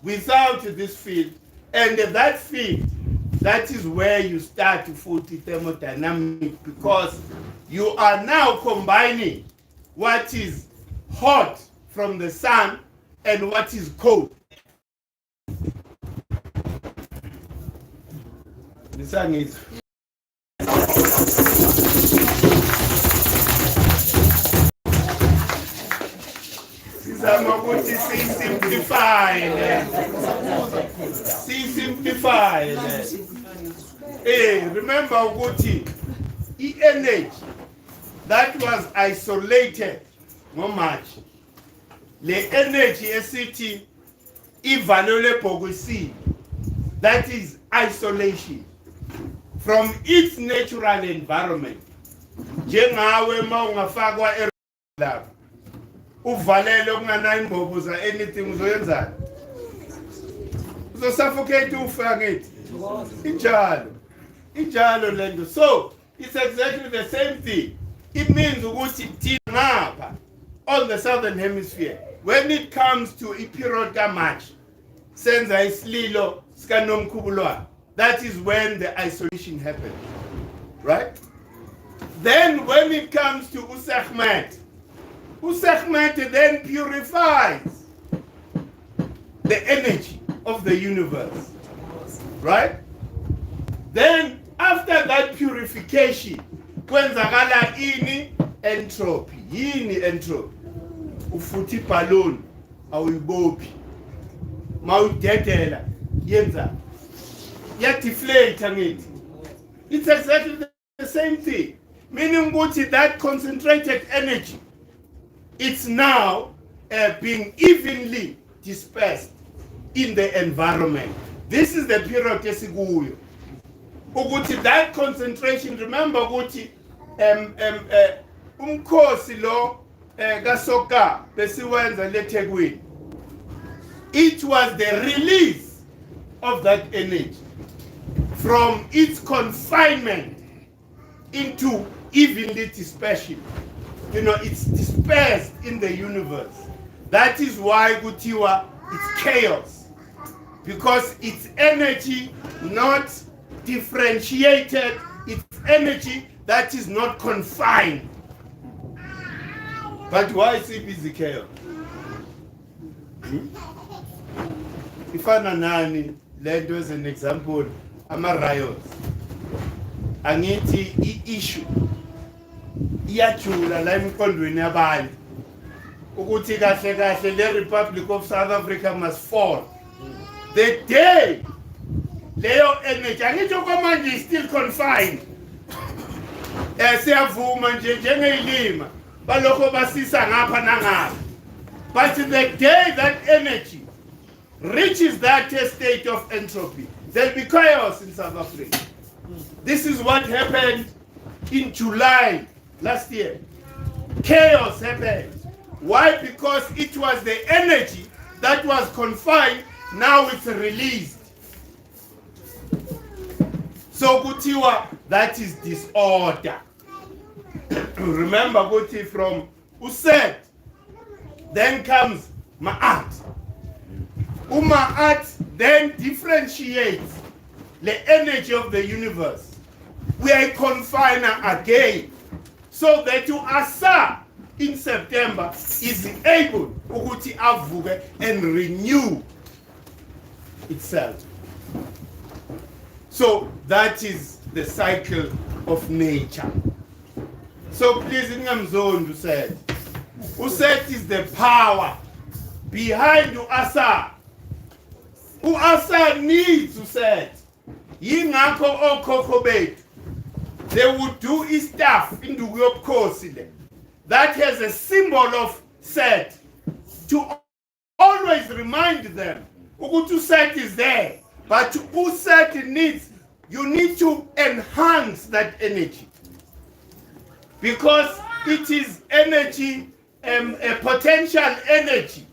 Without this field, and that field, that is where you start to put thermodynamic, because you are now combining what is hot from the sun and what is cold. Nsingiza. Sizama ukuthi simplify. Remember ukuthi energy that was isolated ngoMarch, le energy esithi ivalue lebhokisini, that is isolation from its natural environment. Njengawe mawungafakwa lapha uvalele okungana imbobo za anything uzoyenzani? Uzosuffocate ufa ngithi injalo lento. So it's exactly the same thing. It means ukuthi thina ngapha on the southern hemisphere, when it comes to iperiod kaMarch, senza isililo sikaNomkhubulwane, that is when the isolation happens, right? Then when it comes to Kemet then purifies the energy of the universe, right? Then after that purification, kwenzakala ini entropy. Yini entropy? Ufuthi balloon awuyibophi. Mawudedela yenza deflate angithi. It's exactly the same thing. Meaning ukuthi that concentrated energy, it's now being evenly dispersed in the environment. This is the period esikuyo. Ukuthi that concentration, remember ukuthi umkhosi lo kaSoka besiwenza leThekwini, it was the release of that energy from its confinement into evenly dispersion. You know, it's dispersed in the universe. That is why kuthiwa it's chaos, because it's energy not differentiated, it's energy that is not confined. But why is it busy chaos? Ifana nani lento as an example ama-riots. Angithi i-issue iyajula la emqondweni yabantu ukuthi kahle kahle le Republic of South Africa must fall. The day leyo energy angitsho kwamanje is still confined. Siyavuma nje njengeyilima balokho basisa ngapha nangapha. But the day that energy reaches that state of entropy, there'll be chaos in South Africa. This is what happened in July last year. Chaos happened. Why? Because it was the energy that was confined, now it's released. So kutiwa, that is disorder. Remember Guti from Uset, then comes Ma'at. Ma'at then differentiates the energy of the universe. We are confiner again, so that you Asa in September is able Uguti avuge and renew itself. So that is the cycle of nature. So please, Ngamzondo said, Uset is the power behind Uasa. Uasa needs Uset. Yingakho okhokho bethu. They would do stuff in the of course that has a symbol of Set to always remind them ukuthi Set is there, but Set needs, you need to enhance that energy because it is energy, a potential energy,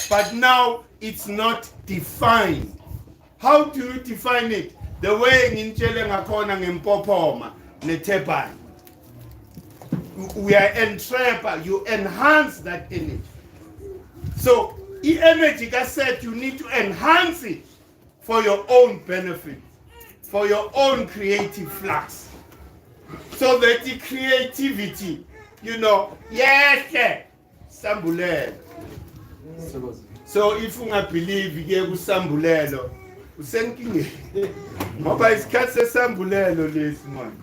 but now it's not defined. How do you define it? The way ngintshele ngakhona ngempopoma neThepan. We are entrapper, you enhance that energy. So, the energy that said you need to enhance it for your own benefit, for your own creative flux. So that the creativity, yes, sambulelo. So if you don't believe you get sambulelo, usenkingeni ngoba isikhathi sesambulelo lesi manje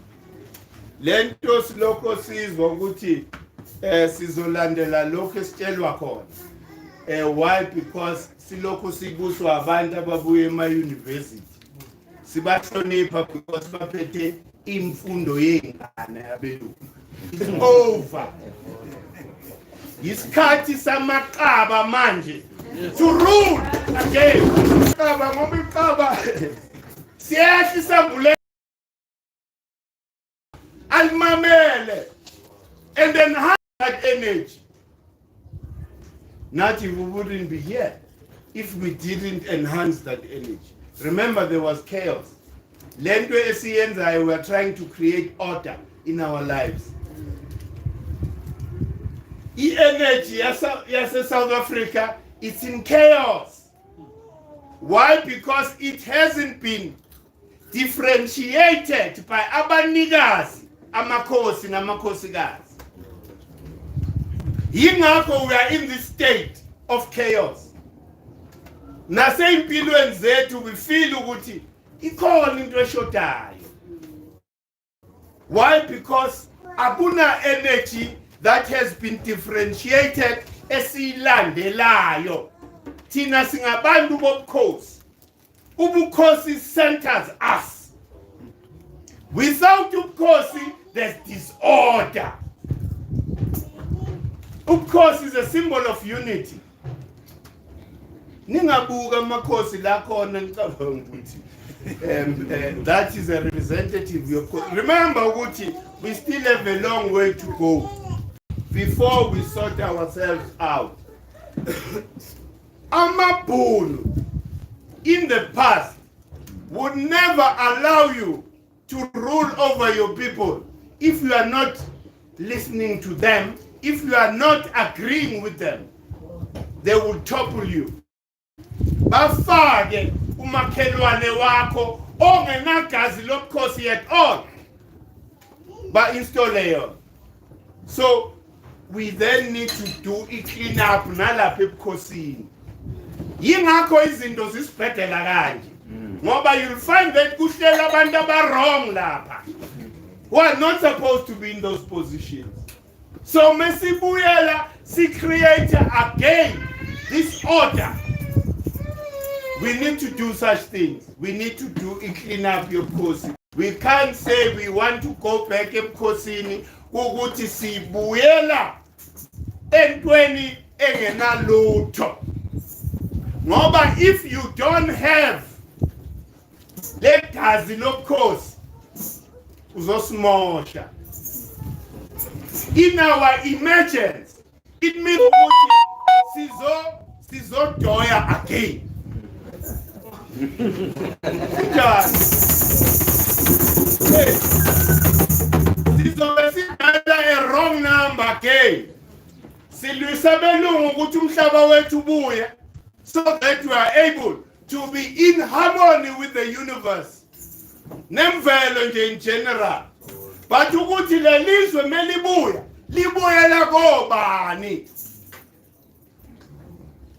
lento silokho sizwa ukuthi sizolandela lokho esitshelwa khona why? Because silokho sibuswa abantu ababuye ema-university sibahlonipha because baphethe imfundo yengane yabelungu. It's over. Isikhathi samaqaba manje to rule again. Qaba ngoba iqaba siyahla isambulelo almamele and then have that energy. Nathi, we wouldn't be here if we didn't enhance that energy. Remember, there was chaos. Lento esiyenzayo, we are trying to create order in our lives. The energy yase South Africa, it's in chaos. Why? Because it hasn't been differentiated by abanikazi, amakhosi namakhosikazi. Yingakho we are in this state of chaos. Nasempilweni zethu we feel ukuthi ikhona into eshodayo. Why? Because akuna energy that has been differentiated esilandelayo. Thina singabantu bobukhosi. Ubukhosi centers us. Without ubukhosi, there's disorder. Ubukhosi is a symbol of unity. Ningabuka amakhosi la khona ngicabanga ukuthi that is a representative of course. Remember ukuthi we still have a long way to go before we sort ourselves out. Amabhunu in the past would never allow you to rule over your people if you are not listening to them, if you are not agreeing with them. They will topple you. Bafake umakhelwane wakho ongenagazi lobukhosi at all. Ba-install yon. So we then need to do a clean up nalapha ebukhosini. Yingakho izinto zisibhedela kanje. Ngoba you'll find that kuhlela abantu aba-wrong lapha, who are not supposed to be in those positions. So mesibuyela si create again this order. We need to do such things. We need to do a clean up your course. We can't say we want to go back ebukhosini ukuthi sibuyela entweni engenalutho. Ngoba if you don't have legazi lobukhosi uzosimosha. In our emergence, it means ukuthi sizodoya again. Sizobesidala a wrong number again. Silwisa belungu ukuthi umhlaba wethu ubuye, so that we are able to be in harmony with the universe. Nemvelo nje in general. But ukuthi lelizwe melibuya, libuyela kobani.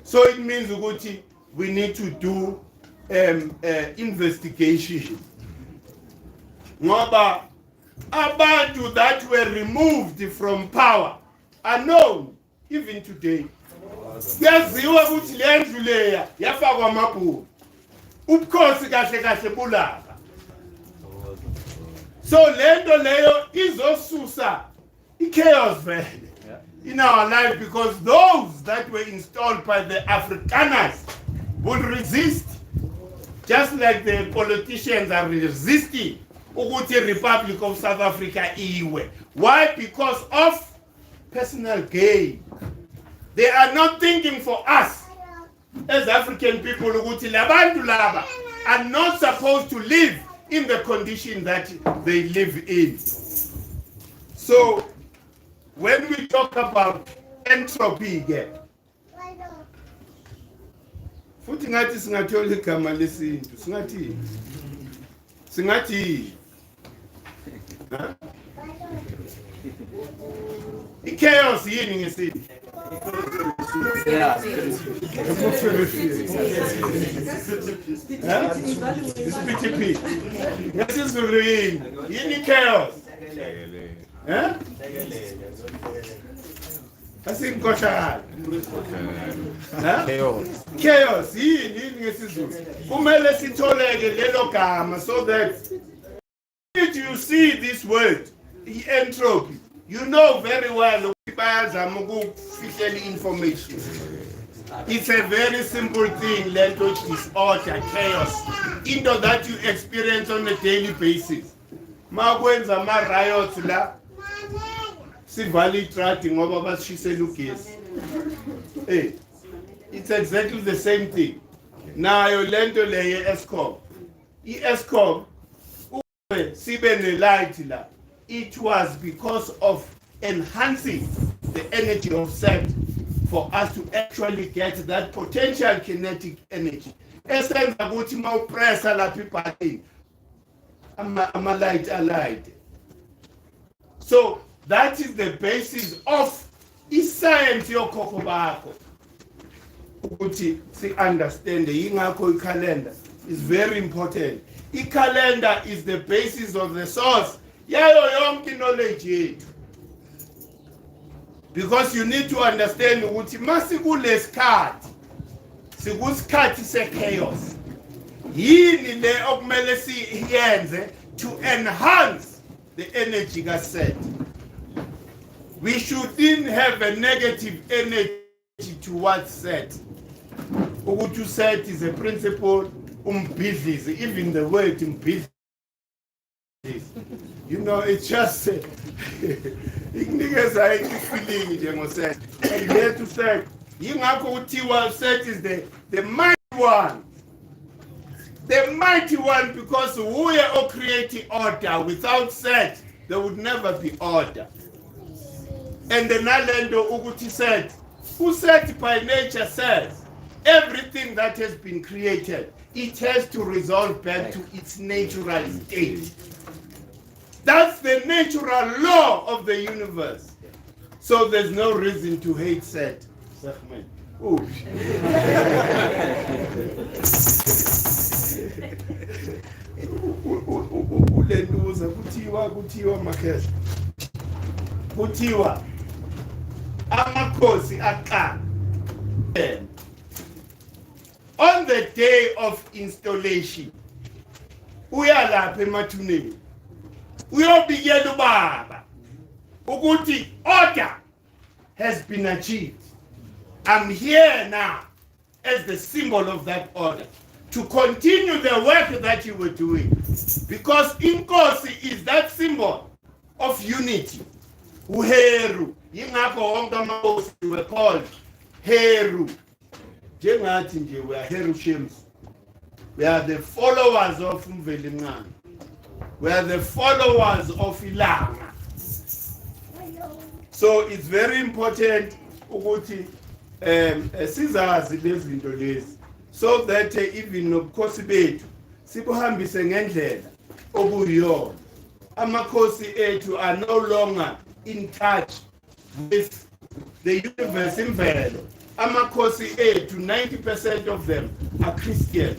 So it means ukuthi we need to do investigation. Ngoba abantu that were removed from power are known even today. Kuyaziwa ukuthi le ndlu leya yafakwa amabhulu. Ubukhosi kahle kahle bulaka. So le nto leyo izosusa i-chaos vele in our life, because those that were installed by the Afrikaners would resist, just like the politicians are resisting ukuthi Republic of South Africa iwe. Why? Because of personal gain. They are not thinking for us as African people ukuthi labantu laba are not supposed to live in the condition that they live in. So when we talk about entropy again, futhi ngathi singathola igama lesintu singathi i-chaos yini ngesintu? Isiphithi ngesizulu yini chaos? Asinkohlakala. Chaos yini ngesizulu? Kumele sitholeke lelo gama so that if you see this word, entropy, you know very well information. It's a very simple thing, language disorder, chaos, into that you experience on a daily basis. Magwenza ma riots la, sivali trati ngoba basishise lugesi. Hey, it's exactly the same thing. Nayo lento leye Eskom. I-Eskom sibe ne light la. It was because of enhancing the energy of set for us to actually get that potential kinetic energy. Esenza ukuthi mawupressa lapha ibutton ama light alight. So that is the basis of science yokhokho bakho. Ukuthi si understand ingakho i-calendar is very important. I-calendar is the basis of the source yayo yonke knowledge yethu. Because you need to understand ukuthi masikulesikhathi sikusikhathi se-chaos, yini le okumele siyenze to enhance the energy kaset. We shouldn't have a negative energy towards set. Ukuthi set is a principle, umbhidlizi, even the word umbhidlizi. You know, it's just niggas are feeling it, and there to say, yingakho kuthiwa set is the mighty one. The mighty one, because who are creating order. Without set, there would never be order. And the Nalendo Uguti said, who said by nature says, everything that has been created, it has to resolve back to its natural state. That's the natural law of the universe. So there's no reason to hate set. Ulenduza kuthiwa makhesi. Kuthiwa amakhosi aqala. On the day of installation, uyalapha emathuneni. Uyobikela ubaba ukuthi order has been achieved. I'm here now as the symbol of that order to continue the work that you were doing, because inkosi is that symbol of unity. Uheru, yingakho wonke amakhosi were called Heru. Njengathi nje we are Heru Shems. We are the followers of Mvelimncane. We are the followers of Ilanga. So it's very important ukuthi sizazi lezi zinto lezi, so that even nobukhosi bethu sibuhambise ngendlela okuyiyona. Amakhosi ethu are no longer in touch with the universe imvelo. Amakhosi ethu, 90% of them are Christian.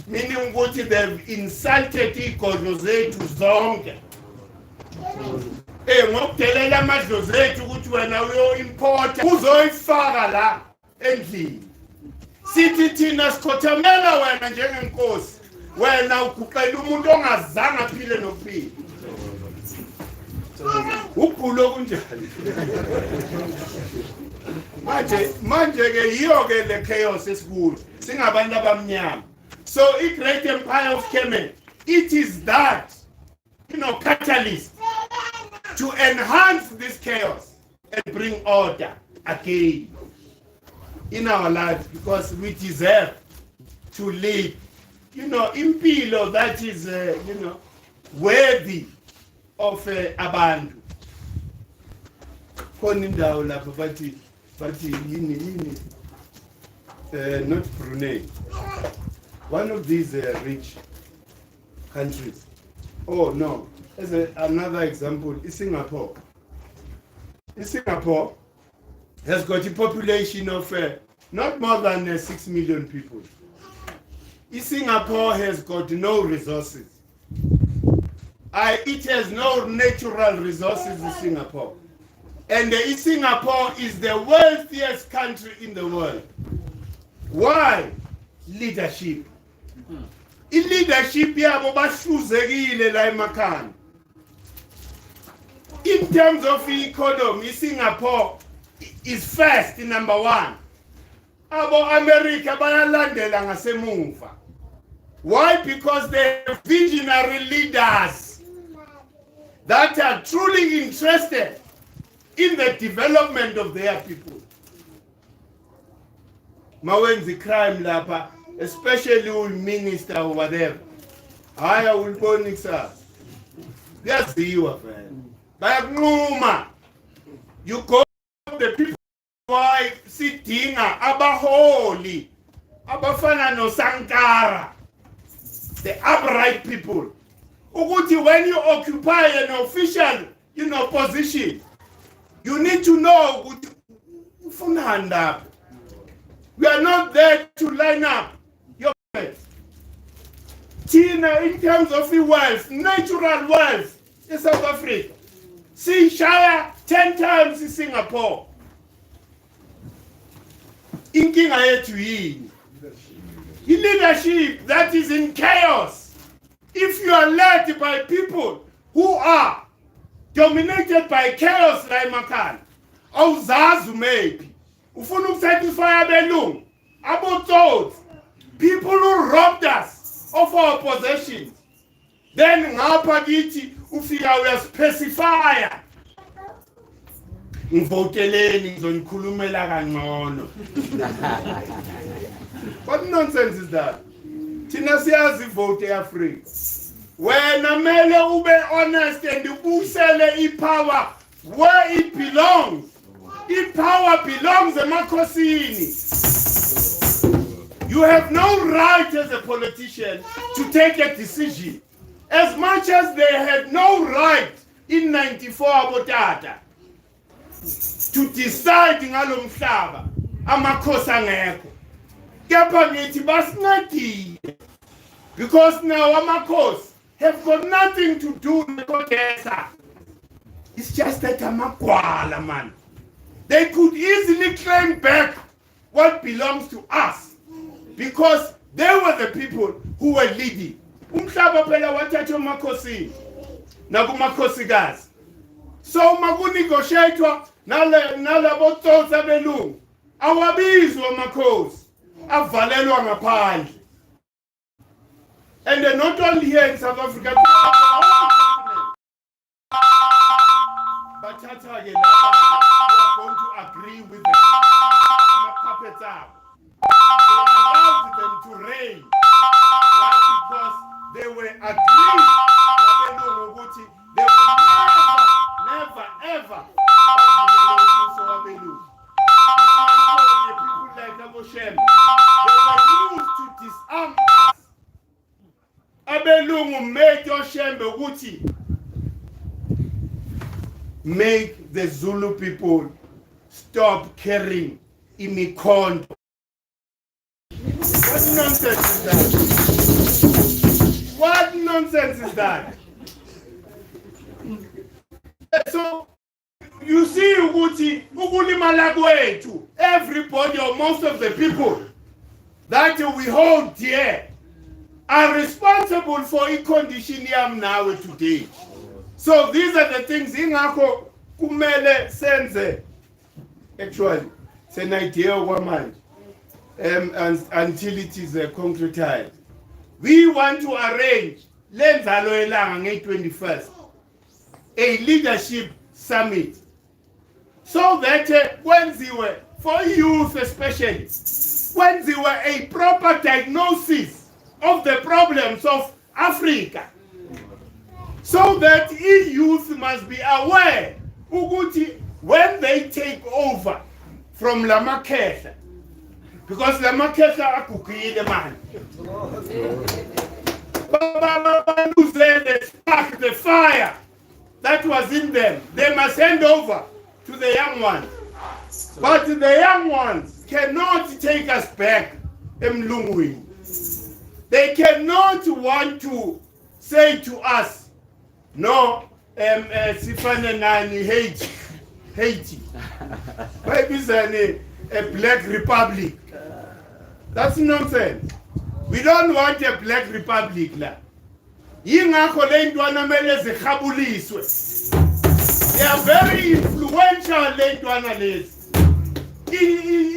Meaning ukuthi they've insulted igodlo zethu zonke. ngokudelela amadlozi ethu ukuthi wena uyo-importa uzoyifaka la endlini. Sithi thina sikhothamela wena njengenkosi, wena uguqela umuntu ongazange aphile nokuphila. Ukhulo kunjani? Manje ke yiyo ke le chaos esikuyo singabantu abamnyama. So i great empire of Kemet, it is that, catalyst to enhance this chaos and bring order again in our lives, because we deserve to live, impilo that is, worthy of abantu. Khona indawo lapho bathi yini not Brunei, one of these rich countries. Oh no, as another example is Singapore. Singapore has got a population of not more than 6 million people. Singapore has got no resources. It has no natural resources in Singapore. And Singapore is the wealthiest country in the world. Why? Leadership. In leadership, yabo bahluzekile la emakhaya. In terms of economy, Singapore is first, number one. Abo America bayalandela ngasemuva. Why? Because they have visionary leaders that are truly interested in the development of their people. Mawenzi crime lapha, especially with minister or whatever. Haya ulboni sa. Yaziwa man. Bayakunquma. You go to the people why sidinga abaholi, abafana no Sankara, the upright people. Ukuthi when you occupy an official, position, you need to know ufuna hand up. We are not there to line up your faith. Tina, in terms of the wealth, natural wealth in South Africa, see Shire 10 times in Singapore. Inking to yini. Leadership that is in chaos. If you are led by people who are dominated by chaos like Makan, awuzazi maybe ufuna ukusatisfy abelungu, abotsotsi, people who robbed us of our possessions. Then ngapha kithi ufika uyaspecifya. Ngivoteleni ngizonikhulumela kangcono. What nonsense is that? Thina siyazi vote eAfrika. Wena mele ube honest and ubusele ipower where it belongs. Power belongs emakhosini. You have no right as a politician to take a decision, as much as they had no right in 94 abotata to decide ngalo mhlaba amakhosi angekho. Kepha ngithi basincedile, because now amakhosi have got nothing to do with Kodesa. It's just that amagwala man. They could easily claim back what belongs to us, because they were the people who were leading. Umhlaba phela wathatha emakhosini nakumakhosikazi. So makunegotiatwa nalabo tsotsi abelungu awabizwa amakhosi avalelwa ngaphandle. And not only here in South Africa, but Tata, we are going to agree with them. Puppets up. They allowed them to reign. Why? Because they were agreed. They will never, ever people like Aboshem, they were used to disarm us. Abelungu made your shembe ukuthi make the Zulu people stop carrying imikondo. What nonsense is that? What nonsense is that? So you see ukuthi ukulimala kwethu, everybody or most of the people that we hold dear are responsible for a condition now today. So these are the things ingakho kumele senze. Actually, it's an idea of one mind, until it is concretized. We want to arrange lenzalo elanga nge-21st a leadership summit, so that kwenziwe for youth especially, kwenziwe a proper diagnosis of the problems of Africa, so that youth must be aware ukuthi when they take over from Lamakhetha, because Lamakhetha akukile man, lose the spark, the fire that was in them, they must hand over to the young ones. But the young ones cannot take us back emlungwini. They cannot want to say to us, no, sifane nani Haiti. Maybe it's a black republic. That's nonsense. We don't want a black republic la. Yingakho le ntwana mele zikhabuliswe. They are very influential le ntwana lezi.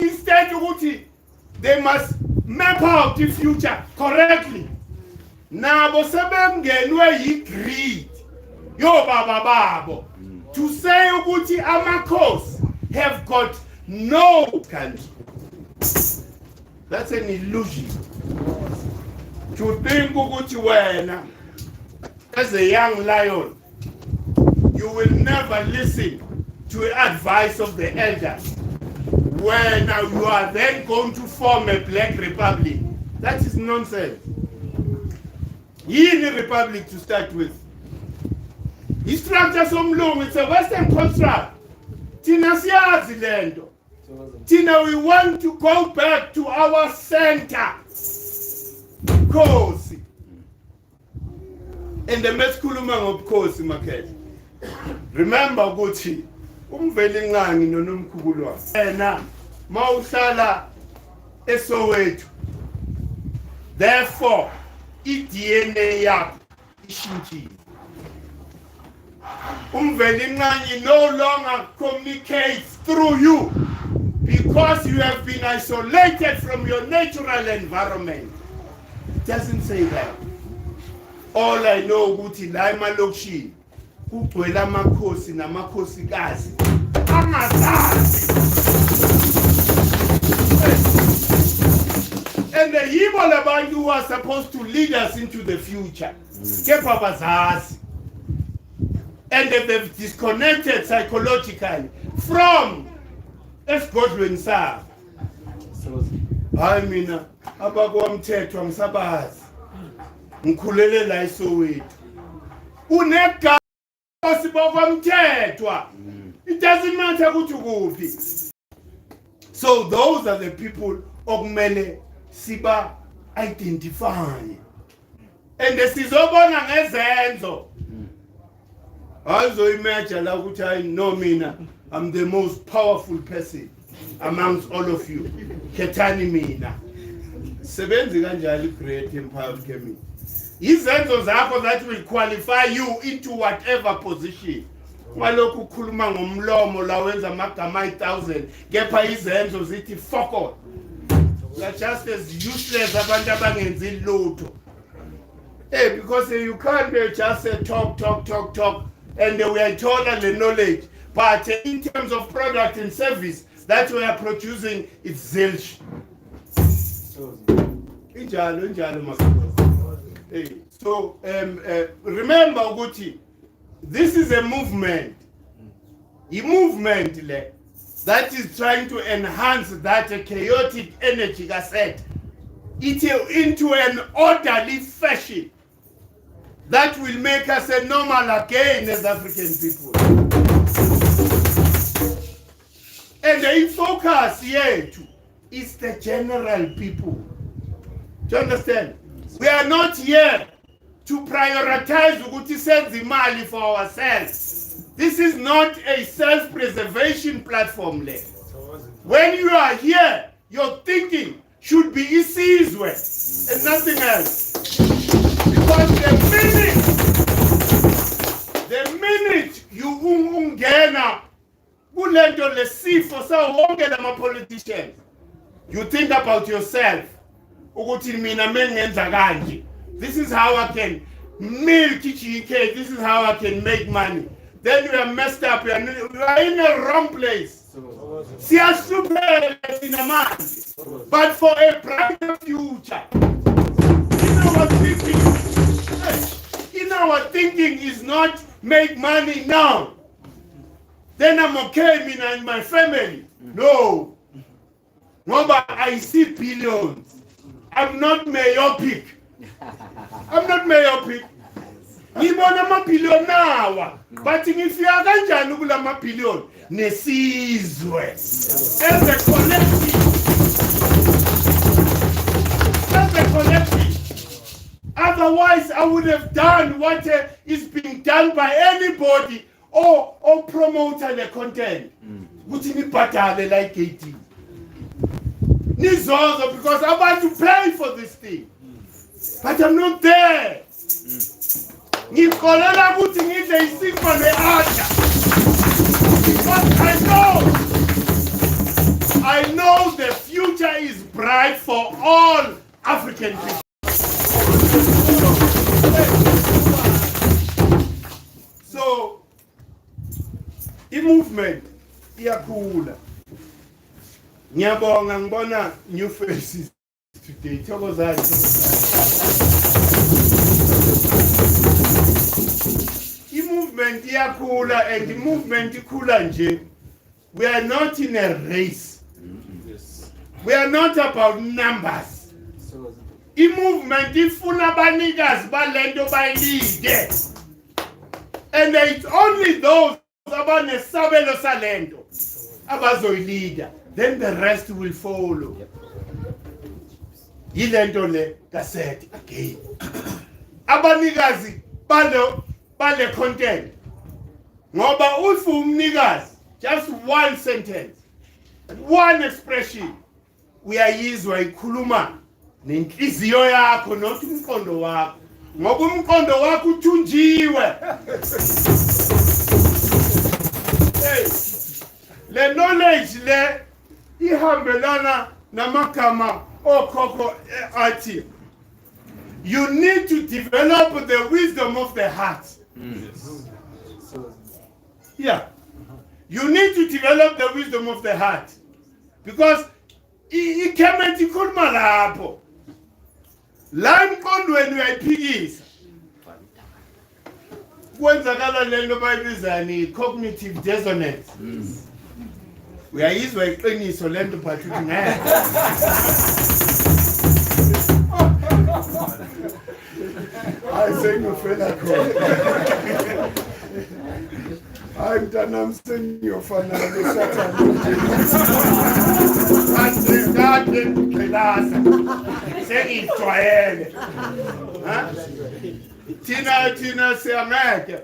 Instead ukuthi they must map out the future correctly. Nabo sebengenwe yi-greed yo baba babo to say ukuthi amakhosi have got no country. That's an illusion. To think ukuthi wena as a young lion, you will never listen to the advice of the elders. When you are then going to form a black republic, that is nonsense. Yini republic to start with. Structure somlungu, it's a Western construct. Tina siyazi lento. Tina, we want to go back to our center. Kosi. And the mesikhuluma ngobukhosi makhethe. Remember ukuthi umvelinqangi noNomkhulu wena mawuhlala eSoweto. Therefore, iDNA yakho ishintshile. Umvelinqangi no longer communicates through you because you have been isolated from your natural environment. It doesn't say that. All I know ukuthi la emalokishini kugcwele amakhosi namakhosikazi angazazi. And the evil abantu who are supposed to lead us into the future, kepha bazazi. And they've disconnected psychologically from esigodlweni sabo. Hayi mina abakwamthethwa ngisabazi. Ngikhulele la eSoweto. Unegama sibokwamthethwa. It doesn't matter ukuthi kuphi. So those are the people okumele siba identify. And sizobona ngezenzo. Also imagine la ukuthi I know mina, I'm the most powerful person amongst all of you. Khethani mina. Sebenzi kanjalo great empire of Kemet. Izenzo zakho that will qualify you into whatever position. Walokhu ukhuluma ngomlomo la wenza amagama 1000 kepha izenzo zithi fuck all. You are just as useless abantu abangenzi lutho. Hey, because you can't just talk and we are told the knowledge, but in terms of product and service that we are producing, it's zilch. Hey, so remember ukuthi this is a movement that is trying to enhance that chaotic energy cassette into an orderly fashion that will make us a normal again as African people. And the focus here is the general people. Do you understand? We are not here to prioritize ukuthi senze imali for ourselves. This is not a self-preservation platform. When you are here, your thinking should be isizwe and nothing else. Because the minute you ungena kulento lesifo sawonke lama politicians, you think about yourself. Ukuthi mina mengenza kanje. This is how I can milk GK. This is how I can make money. Then you are messed up. You are in the wrong place. But for a brighter future, in our thinking is not make money now. Then I'm okay, me and my family. No. No, but I see billions. I'm not myopic. I'm not myopic. Ngibona ama-billion nawa. But ngifika kanjani kula ma-billion nesizwe as a collective. Otherwise, I would have done what is being done by anybody or promoter the content. Ukuthi nibhadale like 18. Nizozo, because I want to pay for this thing. But I'm not there. Ngikolela ukuthi ngidle isipho le-order. Because I know the future is bright for all African people. So, i-movement iyakhula. Ngiyabonga ngibona new faces today. Thokozani. I-movement iyakhula, and the movement ikhula nje. We are not in a race. We are not about numbers. I-movement ifuna abanikazi balento bayilide. And it's only those abanesabelo salento abazoyilida. Then the rest will follow. Yilento le cassette again. Abanikazi bale content. Ngoba ufu umnikazi, just one sentence, one expression. Uyayizwa ikhuluma nenhliziyo yakho not umqondo wakho. Ngoba umqondo wakho uthunjiwe. Hey, le knowledge le ihambelana namagama okhokho athi. You need to develop the wisdom of the heart. Yeah. You need to develop the wisdom of the heart. Because Kemet ikhuluma lapho. La emqondweni uyayiphikisa. Kwenzakala lento bayibizani cognitive dissonance. Uyayizwa iqiniso lento but uthi ngeke. I say ngofela khona. Hayi mntana msenyofana lesathana. Andikade ngilasa. Sengijwayele. Ha? Tina siyangeke.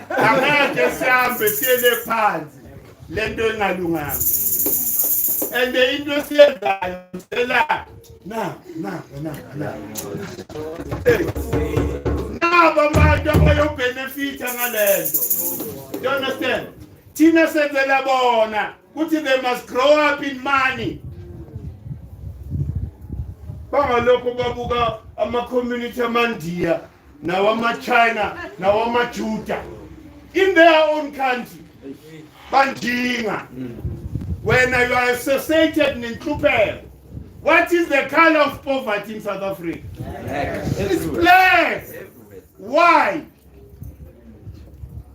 Angeke sihambe siyele phansi. Lento engalunganga. And the industry la na. Abantu abayobenefita ngalento. You understand? Tina senzela bona ukuthi they must grow up in money. Bangalokho babuka ama-community amandiya nawama-China nawama-Juda in their own country. Banjinga. When you are associated in Entropy, what is the color of poverty in South Africa? It's black. Why?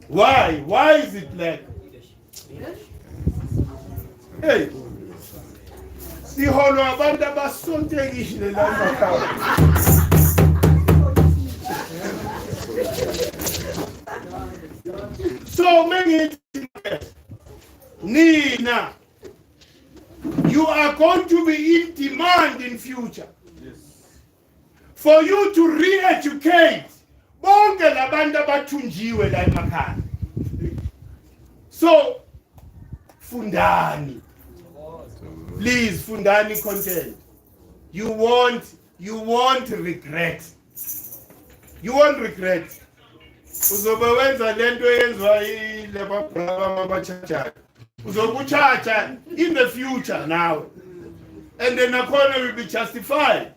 Why is it black? Hey, siholo abantu abasontekile la emakhaya. So many Nina, you are going to be in demand in future. For you to re-educate bonke labantu abathunjiwe la emakhaya. So fundani, please, fundani content. You won't regret. You won't regret. Uzobe wenza lento yenziwa yilaba brava abachacha. Uzokuchacha in the future now. And then Nakhona will be justified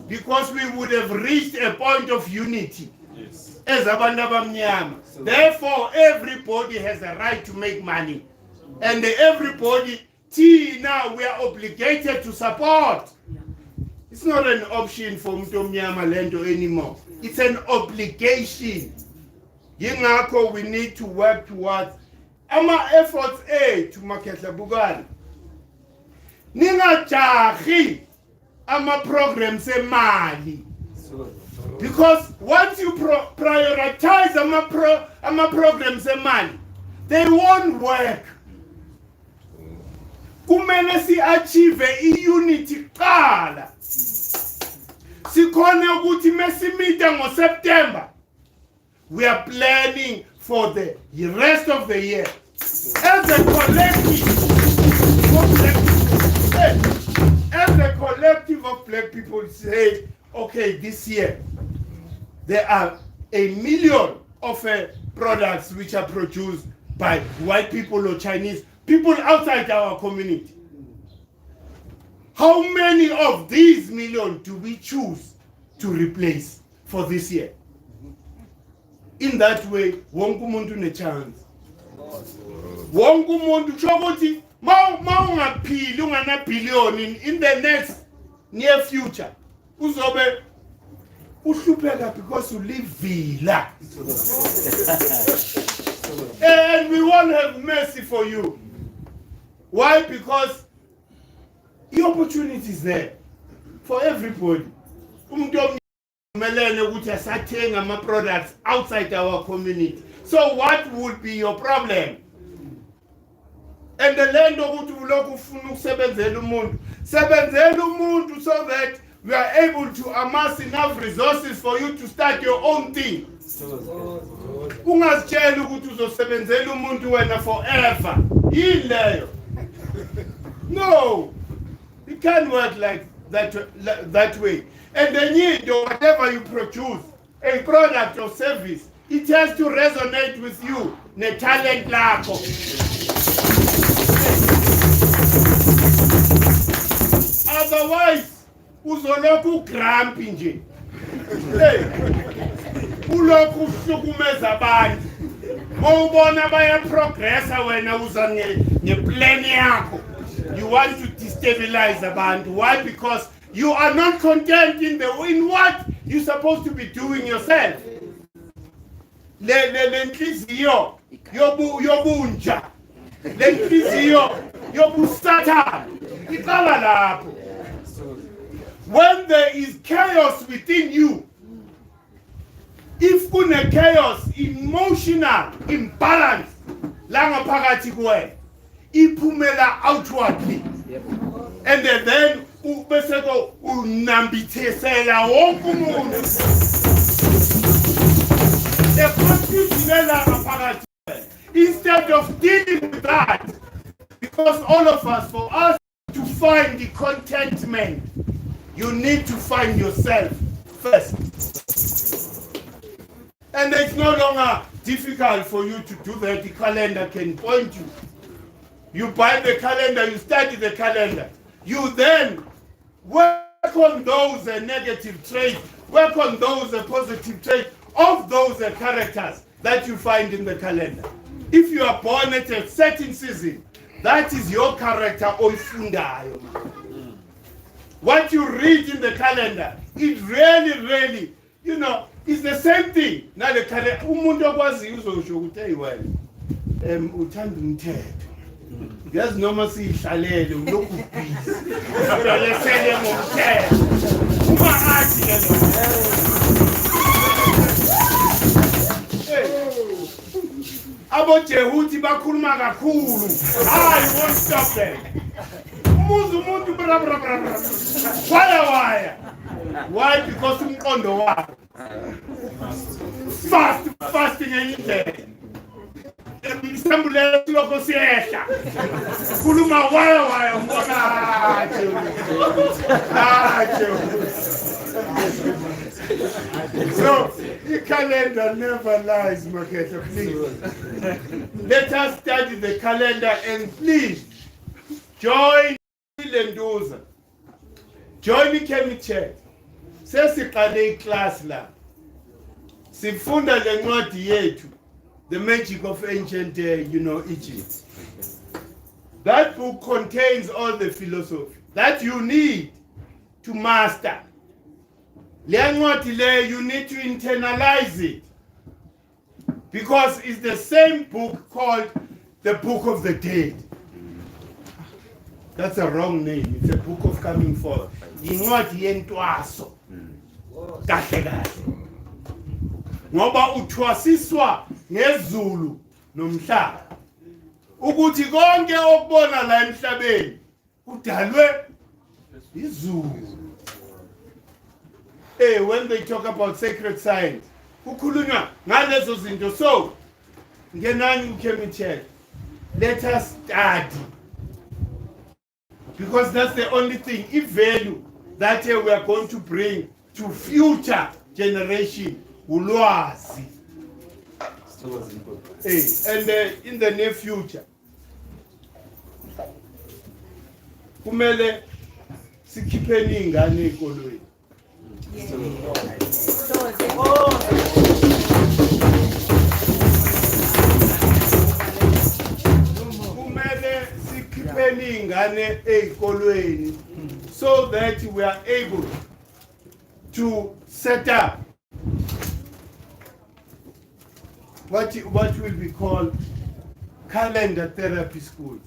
because we would have reached a point of unity. Yes. As abantu abamnyama. Therefore, everybody has a right to make money. And everybody, now we are obligated to support. It's not an option for Mtomnyama Lendo anymore. It's an obligation. Yingakho we need to work towards our efforts to Maketla Bugani. Ningajahi ama programs emali. Because once you prioritize ama programs emali, they won't work. Kumele si achieve unity qala. Sikhona ukuthi mesimita ngoSeptember. We are planning for the rest of the year. As a collective of black people say, okay, this year there are 1 million of products which are produced by white people or Chinese people outside our community. How many of these million do we choose to replace for this year? In that way, wonke umuntu ne-chance. Wonke umuntu chokuthi mawungaphili ungana billion in the next near future. Uzobe uhlupheka because you live villa. And we won't have mercy for you. Why? Because the opportunity is there for everybody. Products outside our community. So what would be your problem? And the land of so that we are able to amass enough resources for you to start your own thing. Forever. No, it can't work like that way. And the need or whatever you produce, a product or service, it has to resonate with you. Ne talent lako. Otherwise, uzoloku grumpy nje. Uloku hlukumeza abantu. Mawubona baya progressa wena uza ne-plan yakho. You want to destabilize abantu. Why? Because you are not content in what you're supposed to be doing yourself. Lenhliziyo yobunja. Lenhliziyo yobusatan. Iqala lapho. When there is chaos within you, if kuna chaos, emotional imbalance, la ngaphakathi kuwena, iphumela outwardly. And then bese ko unambithesela wonke umuntu. The confusion la ngaphakathi. Instead of dealing with that, because all of us, for us to find the contentment, you need to find yourself first. And it's no longer difficult for you to do that. The calendar can point you. You buy the calendar, you study the calendar. You then work on those negative traits, work on those positive traits of those characters that you find in the calendar. If you are born at a certain season, that is your character oifundayo. What you read in the calendar, it really, it's the same thing. Now the calendar, umuntu okwazi uzosho ukuthi ayiwena uthanda umthetho. Yazi noma sihlalele ulokhu busy. Uyalesele ngomthetho. Ungathi ke lo. Abo Jehuti bakhuluma kakhulu. I won't stop them. Umuntu bra. Why? Because umqondo wakho. Fasting any day. Msambule lokho siyehla. Khuluma waya mbona So, the calendar never lies, Maketa, please. Let us study the calendar and please join Lendoza. Join Kemet. Sesiqale class la. Sifunda lencwadi yethu, The Magic of Ancient, Egypt. That book contains all the philosophy that you need to master. You need to internalize it. Because it's the same book called the Book of the Dead. That's a wrong name. It's a book of coming forth. Incwadi yentwaso. Kahle kahle. Ngoba uthwasiswa ngezulu nomhlaba. Ukuthi konke okubona la emhlabeni kudalwe izulu. When they talk about sacred science, kukhulunywa ngalezo zinto. So, ngenani uKemet, let us study. Because that's the only thing, if value that we are going to bring to future generation, ulwazi. And in the near future, kumele sikhipheni ingane ezikolweni. Kumele sikhipheni ingane ezikolweni so that we are able to set up what will be called calendar therapy schools.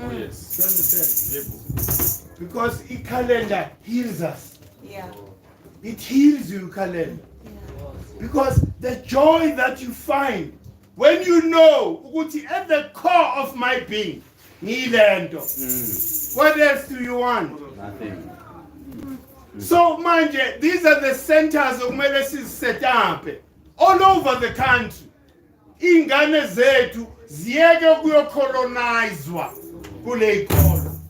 Oh, yes. You understand? Because a calendar heals us. Yeah. It heals you, calendar. Because the joy that you find when you know at the core of my being, what else do you want? Nothing. So, manje, these are the centers of medicine set up all over the country. Ingane zethu ziyeke kuyocolonizwa kule ikolo.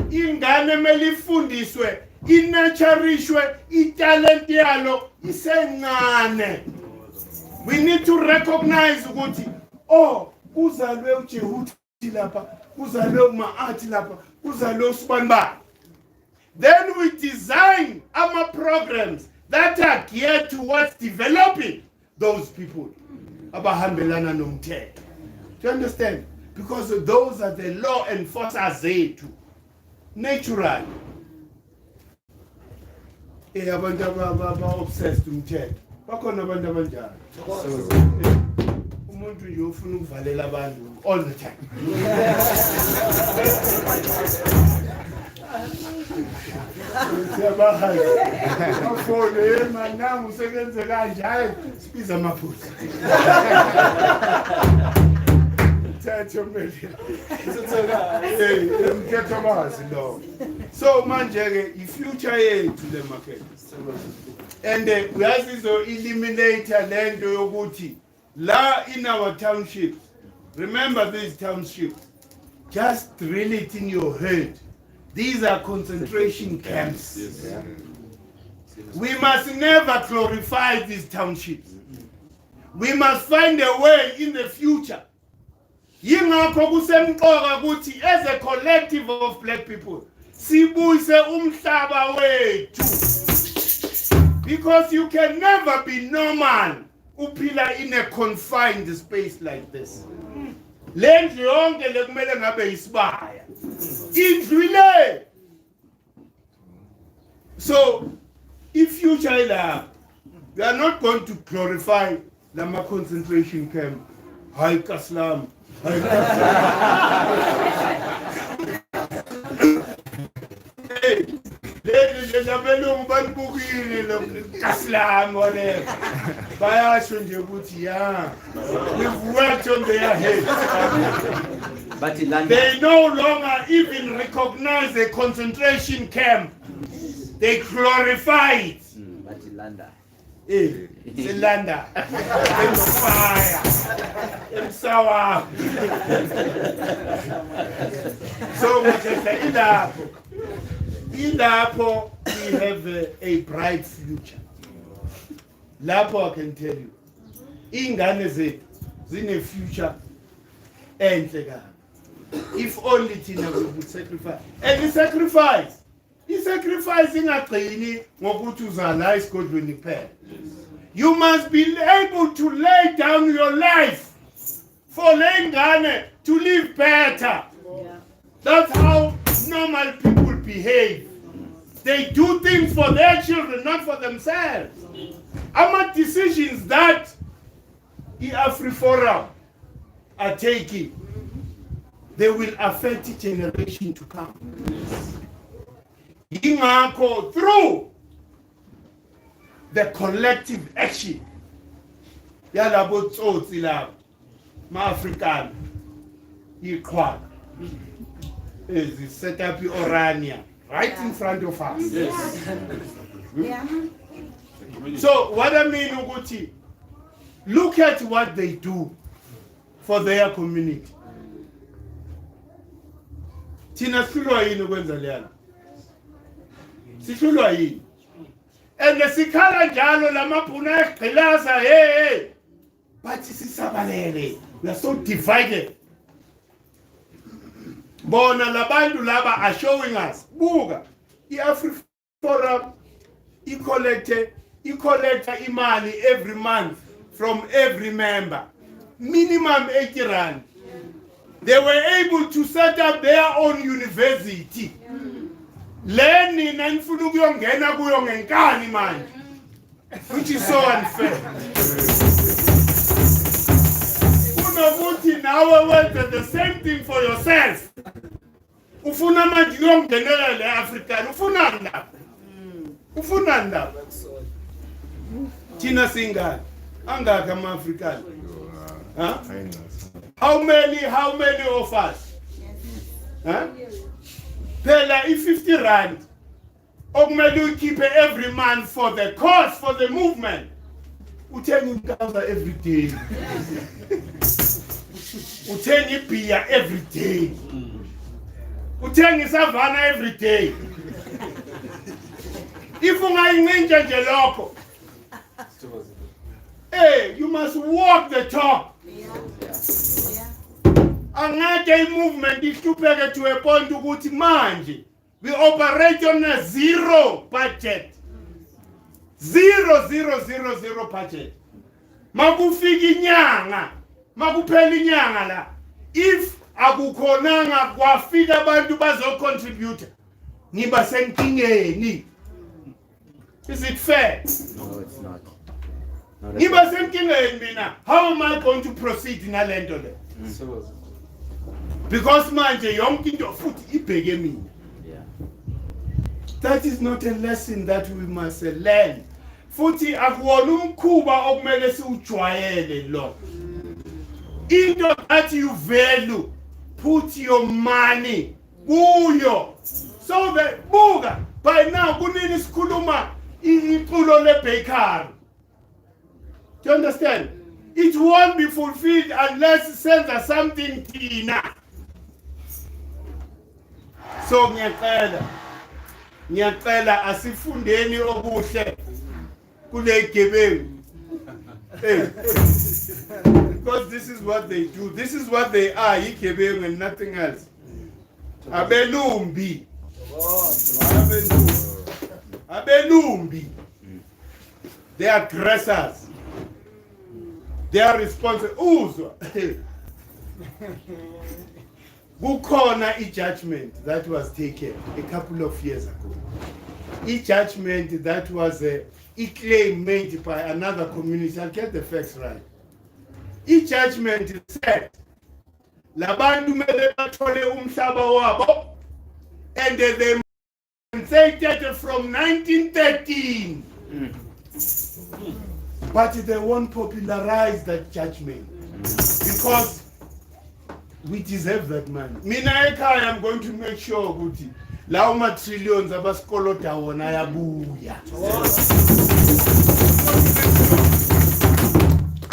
Ingane melifundiswe, inurturishwe, italent yalo isencane. We need to recognize ukuthi kuzalwe uJehuthi lapha, kuzalwe uMaati lapha, kuzalwe uSibanibani. Then we design our programs that are geared towards developing those people. Abahambelana nomthetho. Do you understand? Because those are the law enforcers zethu. Natural. Abantu aba-obsessed umthetho. Bakhona abantu abanjalo. Umuntu nje ufuna ukuvalela abantu all the time. Siyabahayi. Afone mananga usebenze kanje hayi sibiza amaphuzu. Thatho manje. Umthetho bazi lo. So manje ke ifuture yethu le market. And uyasizo eliminate lento yokuthi la in our townships. Remember these townships. Just drill it in your head. These are concentration camps. Yes. We must never glorify these townships. We must find a way in the future. Yingakho kusemqoka ukuthi as a collective of black people, sibuyise umhlaba wethu. Because you can never be normal uphila in a confined space like this. Lendlu yonke lekumele ngabe isibaya. Indlwile. So, if future la, we are not going to glorify Lama concentration camp. Hi Kaslam. Hi Kaslam. Hey, lejabelungu banibukile lo Kaslam whatever. Bayasho nje ukuthi yeah. We've worked on their heads. But They no longer even recognize the concentration camp. They glorify it. Calender, fire, sour. So in Lapo, we have a bright future. Lapo, I can tell you. In Ghana, in a future, and if only Tina would sacrifice. And the sacrifice. He's sacrificing a training. You must be able to lay down your life for laying Ghana to live better. That's how normal people behave. They do things for their children, not for themselves. Ama decisions that the AfriForum are taking, they will affect the generation to come. Yingako through the collective action. Yalabo tsotsila ma Afrikan equal is set up Orania right in front of us. Yes. So what I mean, Uguti, look at what they do for their community. Tina sihlulwa yini ukwenza leyana? Sihlulwa yini? And sikhala njalo lamabhuna egqilaza hey bathi sisabalele. We are so divided. Bona labantu laba are showing us. Buka, i-AfriForum i-collector imali every month from every member. Minimum 80 rand. They were able to set up their own university. Learning and ngena kuyo ngenkani manje, which is so unfair. Unokuthi nawe wenze the same thing for yourself. Ufuna manje uyongenela le African, ufuna ndaba. Ufuna ndaba. Thina singani? Angaka ama-African. Huh? How many of us? Huh? Phela i-50 rand okumele uyikhiphe every month for the cause, for the movement. Uthenga inkauza every day. Uthenga ibhiya every day. Uthenga isavana every day. If ungayincentshe nje lokho, hey, you must walk the talk. Angeke movement ihlupheke to a point ukuthi manje we operate on a zero budget. Zero budget. Makufika inyanga, makuphela inyanga la, if akukhonanga kwafika abantu bazocontribute, niba senkingeni. Is it fair? No, it's not. Niba senkingeni mina, how am I going to proceed in Calender? Because manje yonke into futhi ibheke mina. That is not a lesson that we must learn. Futhi akuwona umkhuba okumele siujwayele lo. Into that you value, put your money kuyo. So that buka by now kunini sikhuluma iculo lebakery. Do you understand? It won't be fulfilled unless senza something tina. So ngiyacela asifundeni okuhle kule gebengu. Because this is what they do. This is what they are, igebengu and nothing else. Abelumbi. Abelumbi. They are aggressors. They are responsible. Kukhona judgment that was taken a couple of years ago. Judgment that was a claim made by another community. I'll get the facts right. Judgment said, labantu mele bathole umhlaba wabo, and they compensated from 1913. But they won't popularize that judgment because we deserve that money. Mina ekhaya, I'm going to make sure ukuthi lawo ma trillions abasikolota wona ayabuya.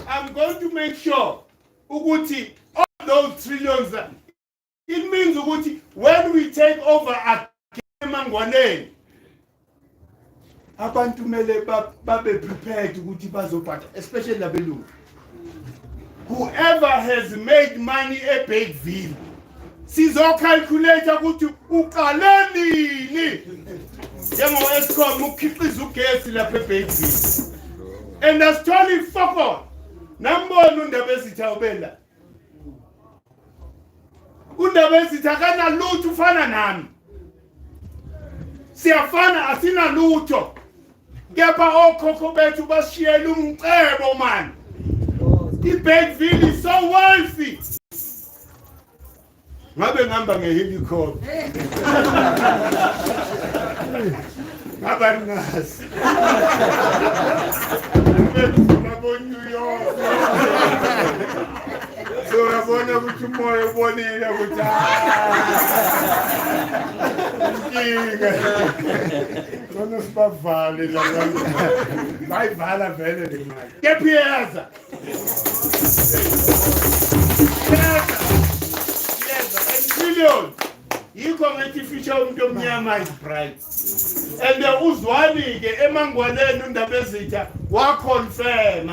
I'm going to make sure ukuthi all those trillions, it means ukuthi when we take over emangwaneni abantu mele babe prepared ukuthi bazophatha, especially labelungu. Whoever has made money at Bakeville, sizo calculate ukuthi uqale nini njengo Eskom ukhiqiza ugesi lapha eBakeville. And that's totally fuck off. Nambona undaba ezitha ubela. Undaba ezitha kana lutho ufana nami. Siyafana asina lutho. Kepha okhokho bethu basiyela umcebo man. IBakeville is so wealthy. Ngabe ngihamba ngehelicopter. Abangazi. New York. So yabona ukuthi umoya ubonile ukuthi inkinga. Kona sibavale la. Bayivala vele le mali. Kepiyeza. And trillion. Yikho ngithi future umuntu omnyama is bright. And uzwani ke emangwaneni undaba ezitha wa confirm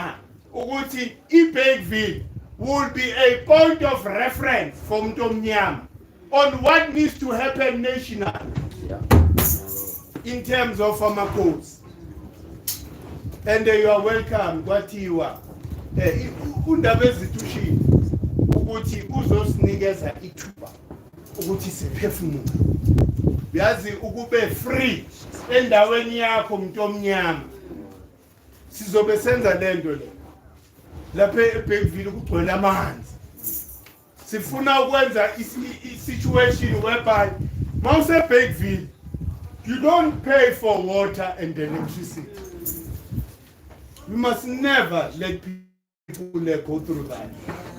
ukuthi iBakeville will be a point of reference for umuntu omnyama on what needs to happen national in terms of amakhosi. And you are welcome kwathiwa undaba ezitha ushini ukuthi uzosinikeza ithuba ukuthi siphefumule. Yazi ukube free endaweni yakho umuntu omnyama. Sizobe senza lento le. Lapha eBakeville kugcwele amanzi. Sifuna ukwenza situation whereby mawuse Bakeville you don't pay for water and electricity. We must never let people go through that.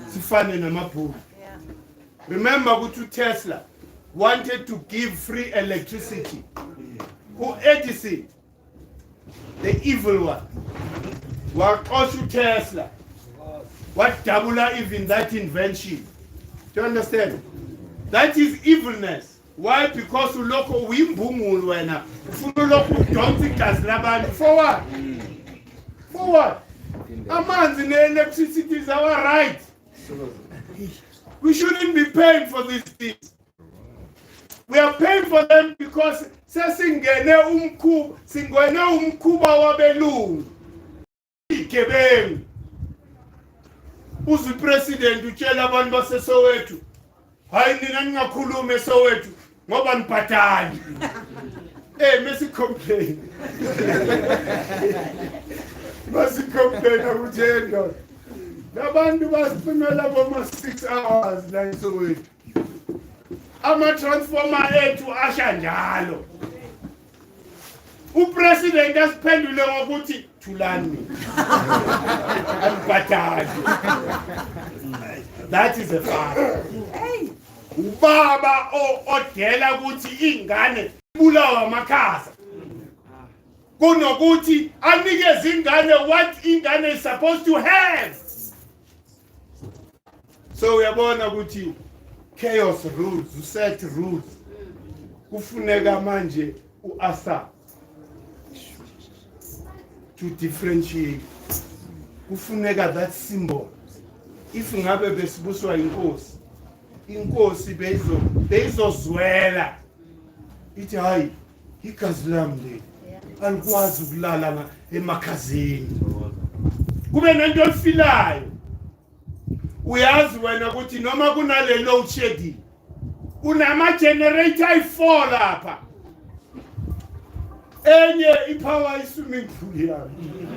Sifane namabhulu. Remember ukuthi Tesla wanted to give free electricity. Who Edison, the evil one, what also Tesla, what double even that invention. Do you understand? That is evilness. Why? Because uloko wimbungulu wena. Ufuna don't think as laban. For what? For what? Amanzi ne electricity is our right. We shouldn't be paying for these things. We are paying for them because sesingene umkhuba wabelungu. Ikebeng. Uzi president utshela abantu baseSoweto. Hayi nina ningakhuluma eSoweto ngoba niphathani. Mesi complain. Masi complain ukuthi ndo. Labantu basifumela boma 6 hours la eSoweto. Ama-transformer ethu asha njalo. Upresident asiphendule ngokuthi thulani. Anibhadali. That is a fact. Ubaba odela ukuthi ingane ibulawa amakhasa. Kunokuthi anikeze ingane what ingane is supposed to have. So uyabona ukuthi chaos rules, set rules. Kufuneka manje uasa to differentiate. Kufuneka that symbol. If ngabe besibuswa inkosi bezozwela. Ithi hayi igazi lami le. Alikwazi ukulala emakhazeni. Kube nento ofilayo. Uyazi wena ukuthi noma kunale load shedding unama generator i4 lapha enye ipower iswimming pool yami